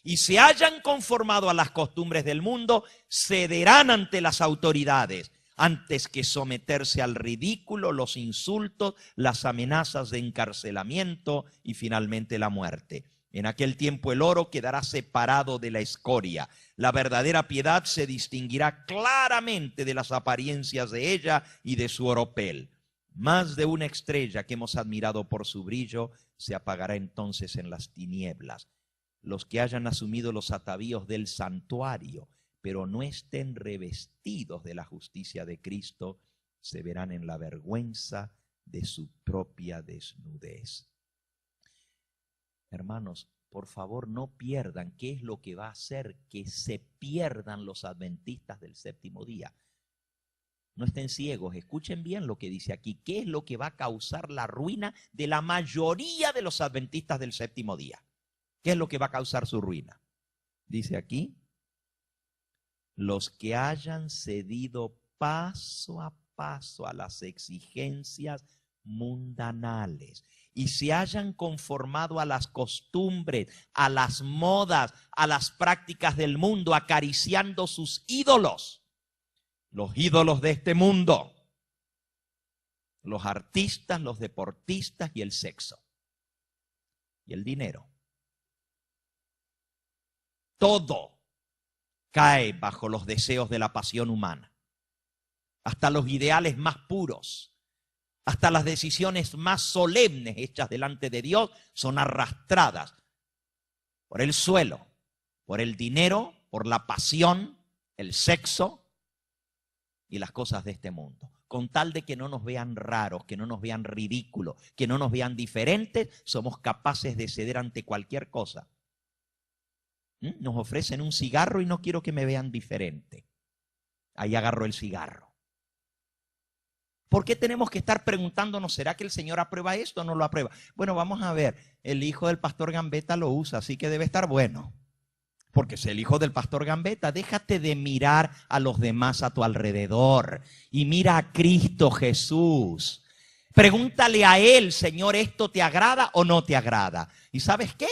[SPEAKER 1] y se hayan conformado a las costumbres del mundo, cederán ante las autoridades, antes que someterse al ridículo, los insultos, las amenazas de encarcelamiento y finalmente la muerte. En aquel tiempo el oro quedará separado de la escoria. La verdadera piedad se distinguirá claramente de las apariencias de ella y de su oropel. Más de una estrella que hemos admirado por su brillo se apagará entonces en las tinieblas. Los que hayan asumido los atavíos del santuario, pero no estén revestidos de la justicia de Cristo, se verán en la vergüenza de su propia desnudez. Hermanos, por favor no pierdan qué es lo que va a hacer que se pierdan los adventistas del séptimo día. No estén ciegos, escuchen bien lo que dice aquí. ¿Qué es lo que va a causar la ruina de la mayoría de los adventistas del séptimo día? ¿Qué es lo que va a causar su ruina? Dice aquí, los que hayan cedido paso a paso a las exigencias mundanales y se hayan conformado a las costumbres, a las modas, a las prácticas del mundo, acariciando sus ídolos, los ídolos de este mundo, los artistas, los deportistas y el sexo y el dinero. Todo cae bajo los deseos de la pasión humana. Hasta los ideales más puros, hasta las decisiones más solemnes hechas delante de Dios son arrastradas por el suelo, por el dinero, por la pasión, el sexo y las cosas de este mundo. Con tal de que no nos vean raros, que no nos vean ridículos, que no nos vean diferentes, somos capaces de ceder ante cualquier cosa. Nos ofrecen un cigarro y no quiero que me vean diferente. Ahí agarro el cigarro. ¿Por qué tenemos que estar preguntándonos, ¿será que el Señor aprueba esto o no lo aprueba? Bueno, vamos a ver, el hijo del pastor Gambetta lo usa, así que debe estar bueno. Porque es el hijo del pastor Gambetta. Déjate de mirar a los demás a tu alrededor y mira a Cristo Jesús. Pregúntale a Él, Señor, ¿esto te agrada o no te agrada? ¿Y sabes qué?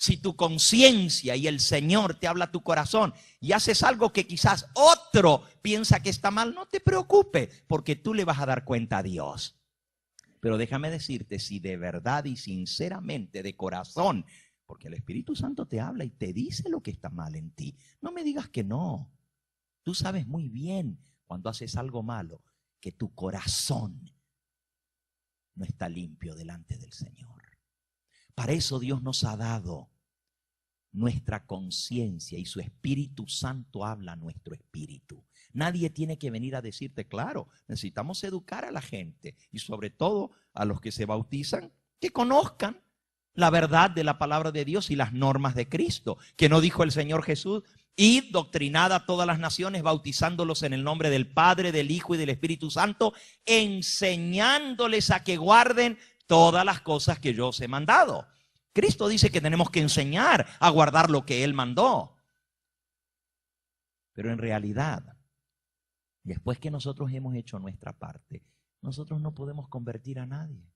[SPEAKER 1] Si tu conciencia y el Señor te habla a tu corazón y haces algo que quizás otro piensa que está mal, no te preocupes, porque tú le vas a dar cuenta a Dios. Pero déjame decirte, si de verdad y sinceramente, de corazón, porque el Espíritu Santo te habla y te dice lo que está mal en ti, no me digas que no. Tú sabes muy bien cuando haces algo malo que tu corazón no está limpio delante del Señor. Para eso Dios nos ha dado nuestra conciencia y su Espíritu Santo habla a nuestro espíritu. Nadie tiene que venir a decirte, claro, necesitamos educar a la gente y sobre todo a los que se bautizan, que conozcan la verdad de la palabra de Dios y las normas de Cristo. Que no dijo el Señor Jesús, id doctrinad a todas las naciones, bautizándolos en el nombre del Padre, del Hijo y del Espíritu Santo, enseñándoles a que guarden todas las cosas que yo os he mandado. Cristo dice que tenemos que enseñar a guardar lo que Él mandó. Pero en realidad, después que nosotros hemos hecho nuestra parte, nosotros no podemos convertir a nadie.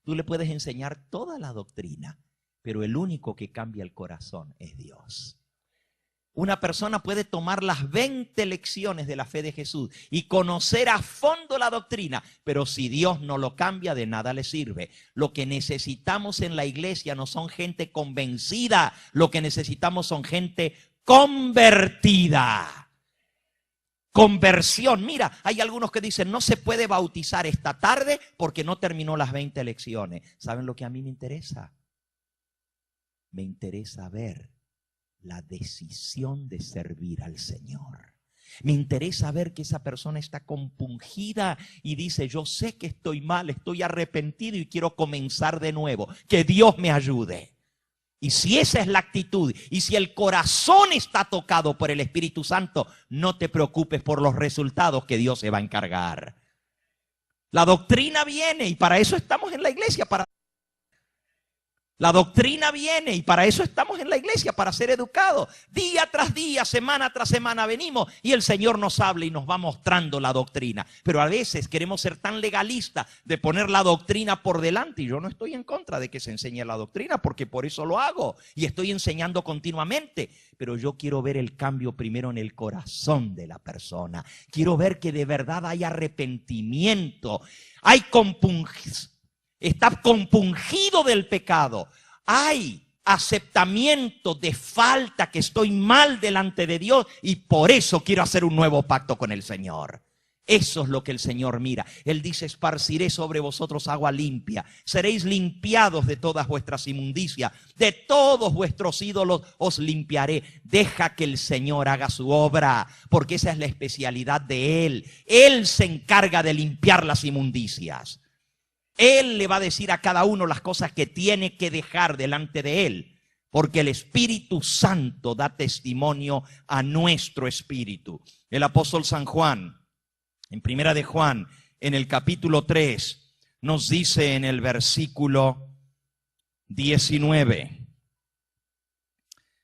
[SPEAKER 1] Tú le puedes enseñar toda la doctrina, pero el único que cambia el corazón es Dios. Una persona puede tomar las 20 lecciones de la fe de Jesús y conocer a fondo la doctrina, pero si Dios no lo cambia, de nada le sirve. Lo que necesitamos en la iglesia no son gente convencida, lo que necesitamos son gente convertida. Conversión. Mira, hay algunos que dicen, no se puede bautizar esta tarde porque no terminó las 20 lecciones. ¿Saben lo que a mí me interesa? Me interesa ver la decisión de servir al Señor. Me interesa ver que esa persona está compungida y dice, yo sé que estoy mal, estoy arrepentido y quiero comenzar de nuevo. Que Dios me ayude. Y si esa es la actitud y si el corazón está tocado por el Espíritu Santo, no te preocupes por los resultados, que Dios se va a encargar. La doctrina viene y para eso estamos en la iglesia, para La doctrina viene y para eso estamos en la iglesia, para ser educados. Día tras día, semana tras semana venimos y el Señor nos habla y nos va mostrando la doctrina. Pero a veces queremos ser tan legalistas de poner la doctrina por delante. Y yo no estoy en contra de que se enseñe la doctrina porque por eso lo hago y estoy enseñando continuamente. Pero yo quiero ver el cambio primero en el corazón de la persona. Quiero ver que de verdad hay arrepentimiento, hay compunción. Está compungido del pecado. Hay aceptamiento de falta, que estoy mal delante de Dios y por eso quiero hacer un nuevo pacto con el Señor. Eso es lo que el Señor mira. Él dice: esparciré sobre vosotros agua limpia. Seréis limpiados de todas vuestras inmundicias. De todos vuestros ídolos os limpiaré. Deja que el Señor haga su obra, porque esa es la especialidad de Él. Él se encarga de limpiar las inmundicias. Él le va a decir a cada uno las cosas que tiene que dejar delante de Él, porque el Espíritu Santo da testimonio a nuestro espíritu. El apóstol San Juan, en Primera de Juan, en el capítulo 3, nos dice en el versículo 19.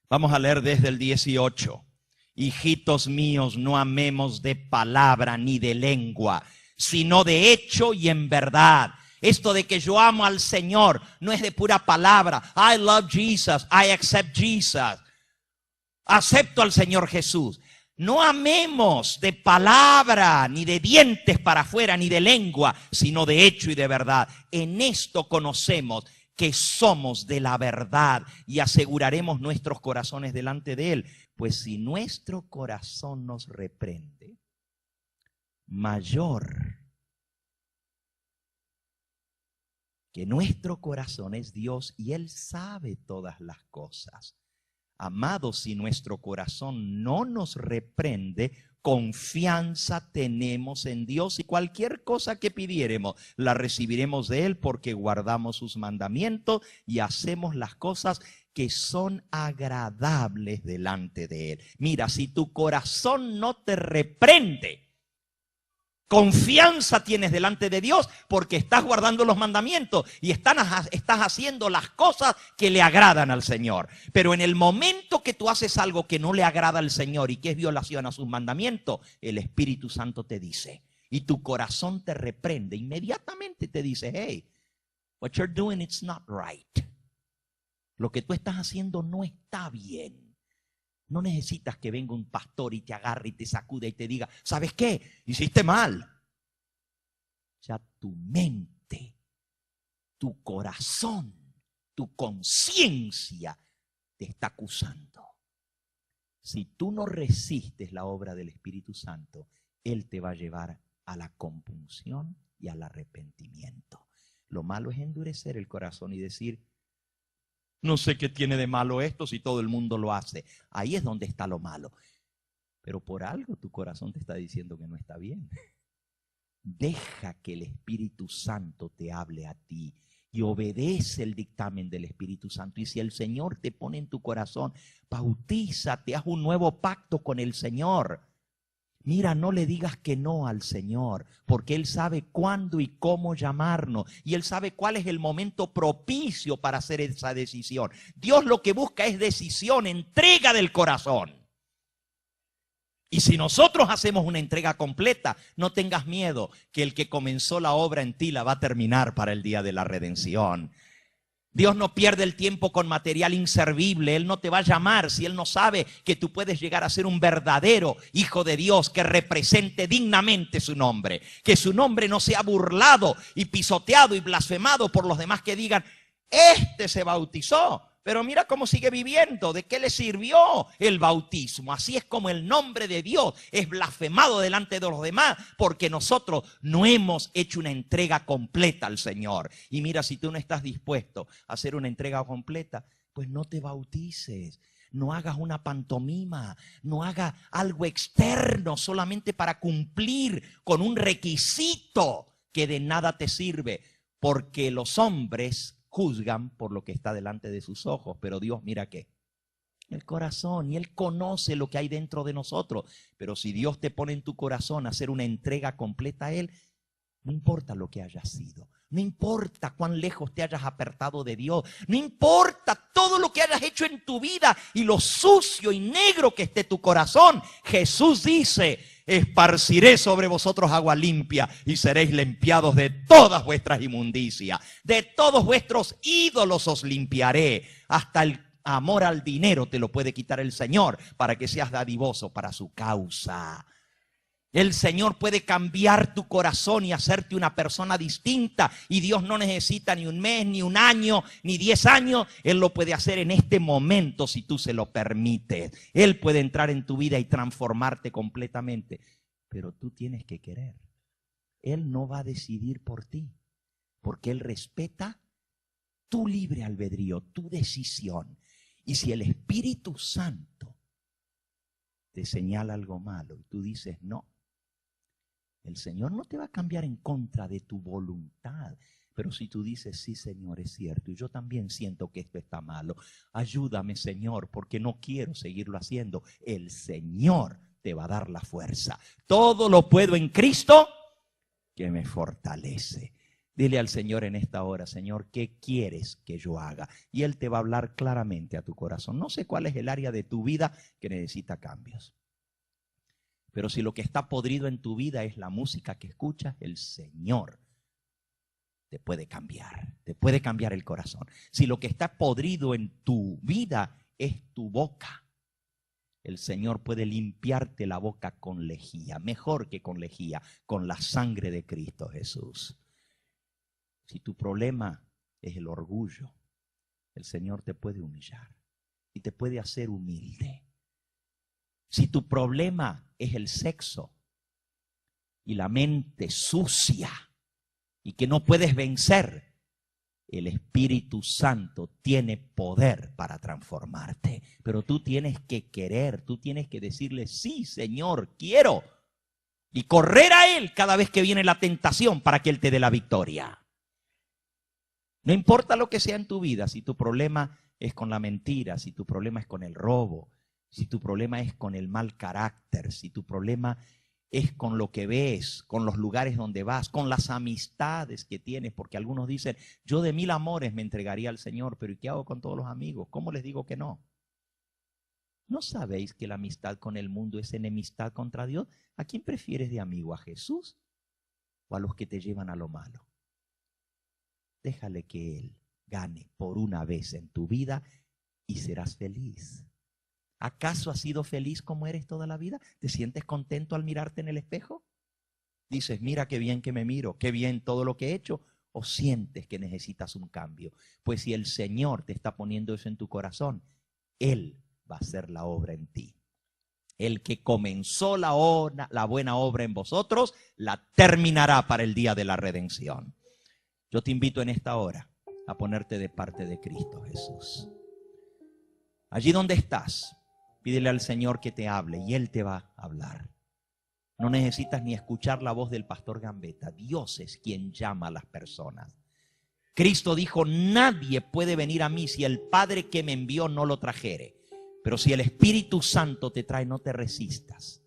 [SPEAKER 1] Vamos a leer desde el 18. Hijitos míos, no amemos de palabra ni de lengua, sino de hecho y en verdad. Esto de que yo amo al Señor no es de pura palabra. I love Jesus, I accept Jesus. Acepto al Señor Jesús. No amemos de palabra, ni de dientes para afuera, ni de lengua, sino de hecho y de verdad. En esto conocemos que somos de la verdad y aseguraremos nuestros corazones delante de Él. Pues si nuestro corazón nos reprende, mayor que nuestro corazón es Dios y Él sabe todas las cosas. Amados, si nuestro corazón no nos reprende, confianza tenemos en Dios y cualquier cosa que pidiéremos la recibiremos de Él, porque guardamos sus mandamientos y hacemos las cosas que son agradables delante de Él. Mira, si tu corazón no te reprende, confianza tienes delante de Dios porque estás guardando los mandamientos y estás haciendo las cosas que le agradan al Señor. Pero en el momento que tú haces algo que no le agrada al Señor y que es violación a sus mandamientos, el Espíritu Santo te dice y tu corazón te reprende. Inmediatamente te dice: hey, what you're doing, it's not right. Lo que tú estás haciendo no está bien. No necesitas que venga un pastor y te agarre y te sacude y te diga: ¿sabes qué? Hiciste mal. Ya tu mente, tu corazón, tu conciencia te está acusando. Si tú no resistes la obra del Espíritu Santo, Él te va a llevar a la compunción y al arrepentimiento. Lo malo es endurecer el corazón y decir: no sé qué tiene de malo esto si todo el mundo lo hace. Ahí es donde está lo malo. Pero por algo tu corazón te está diciendo que no está bien. Deja que el Espíritu Santo te hable a ti y obedece el dictamen del Espíritu Santo. Y si el Señor te pone en tu corazón, bautízate, haz un nuevo pacto con el Señor. Mira, no le digas que no al Señor, porque Él sabe cuándo y cómo llamarnos. Y Él sabe cuál es el momento propicio para hacer esa decisión. Dios lo que busca es decisión, entrega del corazón. Y si nosotros hacemos una entrega completa, no tengas miedo que el que comenzó la obra en ti la va a terminar para el día de la redención. Dios no pierde el tiempo con material inservible. Él no te va a llamar si Él no sabe que tú puedes llegar a ser un verdadero hijo de Dios que represente dignamente su nombre. Que su nombre no sea burlado y pisoteado y blasfemado por los demás que digan: este se bautizó, pero mira cómo sigue viviendo. ¿De qué le sirvió el bautismo? Así es como el nombre de Dios es blasfemado delante de los demás, porque nosotros no hemos hecho una entrega completa al Señor. Y mira, si tú no estás dispuesto a hacer una entrega completa, pues no te bautices. No hagas una pantomima, no hagas algo externo solamente para cumplir con un requisito que de nada te sirve, porque los hombres juzgan por lo que está delante de sus ojos, pero Dios mira qué, el corazón, y Él conoce lo que hay dentro de nosotros. Pero si Dios te pone en tu corazón a hacer una entrega completa a Él, No importa lo que hayas sido, no importa cuán lejos te hayas apartado de Dios, no importa todo lo que hayas hecho en tu vida y lo sucio y negro que esté tu corazón. Jesús dice: esparciré sobre vosotros agua limpia y seréis limpiados de todas vuestras inmundicias. De todos vuestros ídolos os limpiaré. Hasta el amor al dinero te lo puede quitar el Señor para que seas dadivoso para su causa. El Señor puede cambiar tu corazón y hacerte una persona distinta. Y Dios no necesita ni un mes, ni un año, ni 10 años. Él lo puede hacer en este momento si tú se lo permites. Él puede entrar en tu vida y transformarte completamente. Pero tú tienes que querer. Él no va a decidir por ti, porque Él respeta tu libre albedrío, tu decisión. Y si el Espíritu Santo te señala algo malo y tú dices no, el Señor no te va a cambiar en contra de tu voluntad. Pero si tú dices: sí, Señor, es cierto, y yo también siento que esto está malo, ayúdame, Señor, porque no quiero seguirlo haciendo, el Señor te va a dar la fuerza. Todo lo puedo en Cristo que me fortalece. Dile al Señor en esta hora: Señor, ¿qué quieres que yo haga? Y Él te va a hablar claramente a tu corazón. No sé cuál es el área de tu vida que necesita cambios. Pero si lo que está podrido en tu vida es la música que escuchas, el Señor te puede cambiar el corazón. Si lo que está podrido en tu vida es tu boca, el Señor puede limpiarte la boca con lejía, mejor que con lejía, con la sangre de Cristo Jesús. Si tu problema es el orgullo, el Señor te puede humillar y te puede hacer humilde. Si tu problema es el sexo y la mente sucia y que no puedes vencer, el Espíritu Santo tiene poder para transformarte. Pero tú tienes que querer, tú tienes que decirle: sí, Señor, quiero. Y correr a Él cada vez que viene la tentación para que Él te dé la victoria. No importa lo que sea en tu vida, si tu problema es con la mentira, si tu problema es con el robo, si tu problema es con el mal carácter, si tu problema es con lo que ves, con los lugares donde vas, con las amistades que tienes, porque algunos dicen: yo de 1000 amores me entregaría al Señor, pero ¿y qué hago con todos los amigos? ¿Cómo les digo que no? ¿No sabéis que la amistad con el mundo es enemistad contra Dios? ¿A quién prefieres de amigo? ¿A Jesús o a los que te llevan a lo malo? Déjale que Él gane por una vez en tu vida y serás feliz. ¿Acaso has sido feliz como eres toda la vida? ¿Te sientes contento al mirarte en el espejo? Dices: mira qué bien que me miro, qué bien todo lo que he hecho. ¿O sientes que necesitas un cambio? Pues si el Señor te está poniendo eso en tu corazón, Él va a hacer la obra en ti. El que comenzó la buena obra en vosotros, la terminará para el día de la redención. Yo te invito en esta hora a ponerte de parte de Cristo Jesús. Allí donde estás, pídele al Señor que te hable y Él te va a hablar. No necesitas ni escuchar la voz del pastor Gambetta. Dios es quien llama a las personas. Cristo dijo: nadie puede venir a mí si el Padre que me envió no lo trajere. Pero si el Espíritu Santo te trae, no te resistas.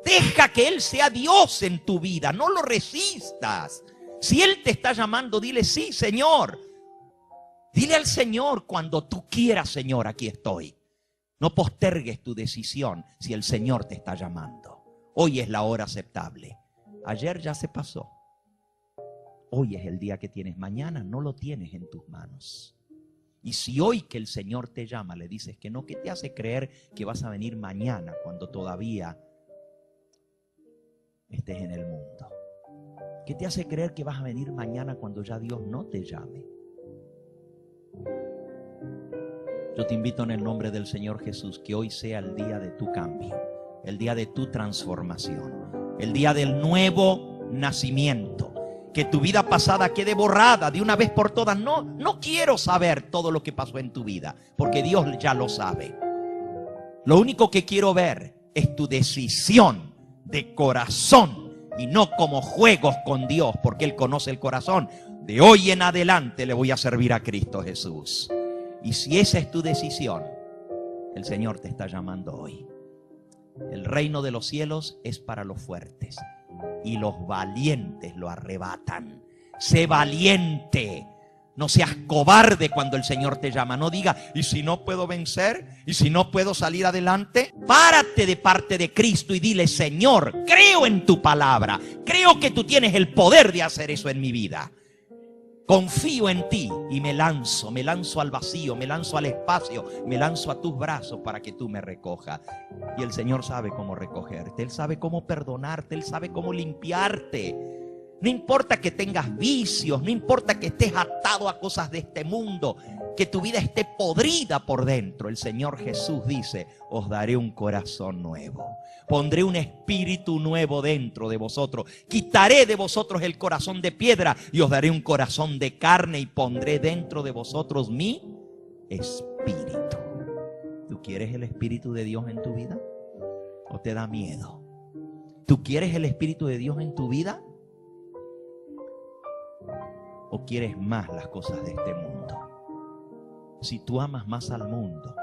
[SPEAKER 1] Deja que Él sea Dios en tu vida, no lo resistas. Si Él te está llamando, dile: sí, Señor. Dile al Señor: cuando tú quieras, Señor, aquí estoy. No postergues tu decisión si el Señor te está llamando. Hoy es la hora aceptable. Ayer ya se pasó. Hoy es el día que tienes. Mañana no lo tienes en tus manos. Y si hoy que el Señor te llama le dices que no, ¿qué te hace creer que vas a venir mañana cuando todavía estés en el mundo? ¿Qué te hace creer que vas a venir mañana cuando ya Dios no te llame? Yo te invito en el nombre del Señor Jesús que hoy sea el día de tu cambio, el día de tu transformación, el día del nuevo nacimiento. Que tu vida pasada quede borrada de una vez por todas. No quiero saber todo lo que pasó en tu vida, porque Dios ya lo sabe. Lo único que quiero ver es tu decisión de corazón y no como juegos con Dios, porque Él conoce el corazón. De hoy en adelante le voy a servir a Cristo Jesús. Y si esa es tu decisión, el Señor te está llamando hoy. El reino de los cielos es para los fuertes. y los valientes lo arrebatan. Sé valiente. No seas cobarde cuando el Señor te llama. No diga, ¿y si no puedo vencer? ¿Y si no puedo salir adelante? Párate de parte de Cristo y dile, Señor, creo en tu palabra. Creo que tú tienes el poder de hacer eso en mi vida. Confío en ti y me lanzo al vacío, me lanzo al espacio, me lanzo a tus brazos para que tú me recojas. Y el Señor sabe cómo recogerte, Él sabe cómo perdonarte, Él sabe cómo limpiarte. No importa que tengas vicios, no importa que estés atado a cosas de este mundo, que tu vida esté podrida por dentro. El Señor Jesús dice, os daré un corazón nuevo. Pondré un espíritu nuevo dentro de vosotros. Quitaré de vosotros el corazón de piedra y os daré un corazón de carne y pondré dentro de vosotros mi espíritu. ¿Tú quieres el Espíritu de Dios en tu vida? ¿O te da miedo? ¿Tú quieres el Espíritu de Dios en tu vida? ¿O quieres más las cosas de este mundo? Si tú amas más al mundo,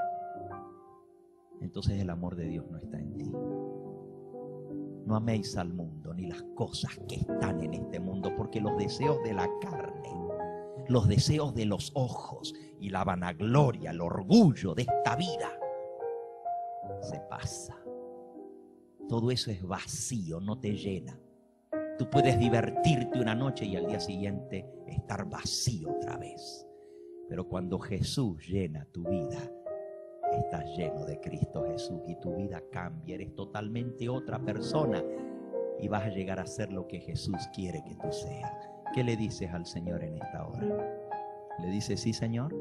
[SPEAKER 1] entonces el amor de Dios no está en ti. No améis al mundo ni las cosas que están en este mundo, porque los deseos de la carne, los deseos de los ojos y la vanagloria, el orgullo de esta vida se pasa. Todo eso es vacío, no te llena. Tú puedes divertirte una noche y al día siguiente estar vacío otra vez. Pero cuando Jesús llena tu vida, estás lleno de Cristo Jesús y tu vida cambia. Eres totalmente otra persona y vas a llegar a ser lo que Jesús quiere que tú seas. ¿Qué le dices al Señor en esta hora? ¿Le dices sí, Señor?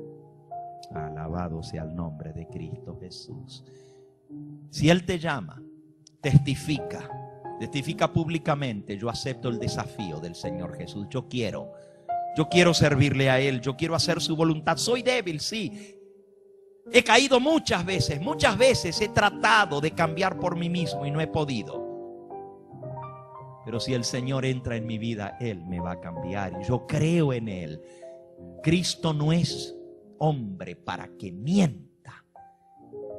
[SPEAKER 1] Alabado sea el nombre de Cristo Jesús. Si Él te llama, testifica públicamente, yo acepto el desafío del Señor Jesús. Yo quiero servirle a Él, yo quiero hacer su voluntad. Soy débil, sí. He caído muchas veces he tratado de cambiar por mí mismo y no he podido. Pero si el Señor entra en mi vida, Él me va a cambiar y yo creo en Él. Cristo no es hombre para que mienta.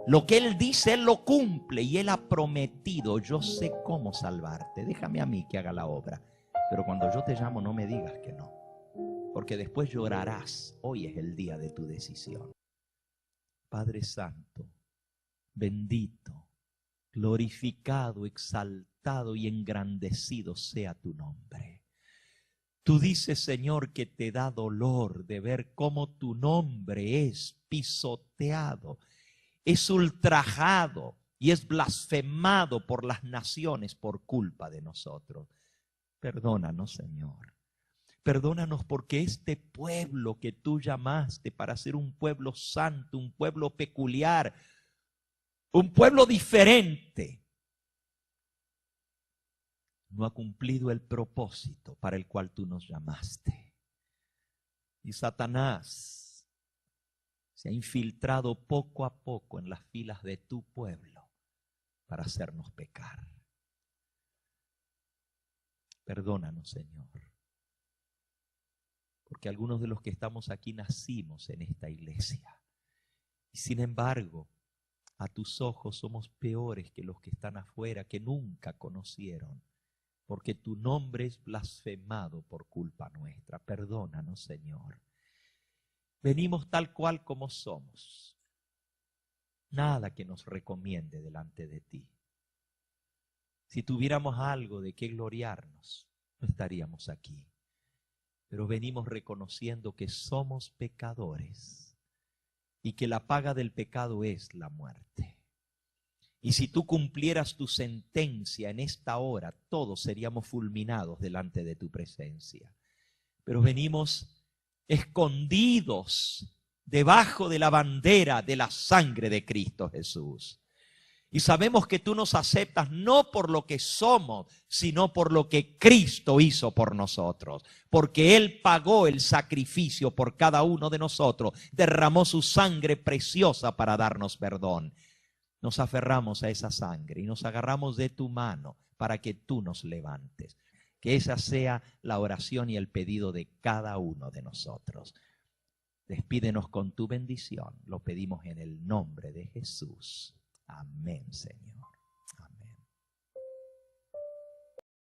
[SPEAKER 1] Lo que Él dice, Él lo cumple y Él ha prometido, yo sé cómo salvarte. Déjame a mí que haga la obra. Pero cuando yo te llamo, no me digas que no. Porque después llorarás. Hoy es el día de tu decisión. Padre Santo, bendito, glorificado, exaltado y engrandecido sea tu nombre. Tú dices, Señor, que te da dolor de ver cómo tu nombre es pisoteado, es ultrajado y es blasfemado por las naciones por culpa de nosotros. Perdónanos, Señor. Perdónanos porque este pueblo que tú llamaste para ser un pueblo santo, un pueblo peculiar, un pueblo diferente, no ha cumplido el propósito para el cual tú nos llamaste. Y Satanás se ha infiltrado poco a poco en las filas de tu pueblo para hacernos pecar. Perdónanos, Señor. Porque algunos de los que estamos aquí nacimos en esta iglesia. Y sin embargo, a tus ojos somos peores que los que están afuera, que nunca conocieron. Porque tu nombre es blasfemado por culpa nuestra. Perdónanos, Señor. Venimos tal cual como somos. Nada que nos recomiende delante de ti. Si tuviéramos algo de qué gloriarnos, no estaríamos aquí. Pero venimos reconociendo que somos pecadores y que la paga del pecado es la muerte. Y si tú cumplieras tu sentencia en esta hora, todos seríamos fulminados delante de tu presencia. Pero venimos escondidos debajo de la bandera de la sangre de Cristo Jesús. Y sabemos que tú nos aceptas no por lo que somos, sino por lo que Cristo hizo por nosotros. Porque Él pagó el sacrificio por cada uno de nosotros, derramó su sangre preciosa para darnos perdón. Nos aferramos a esa sangre y nos agarramos de tu mano para que tú nos levantes. Que esa sea la oración y el pedido de cada uno de nosotros. Despídenos con tu bendición. Lo pedimos en el nombre de Jesús. Amén, Señor.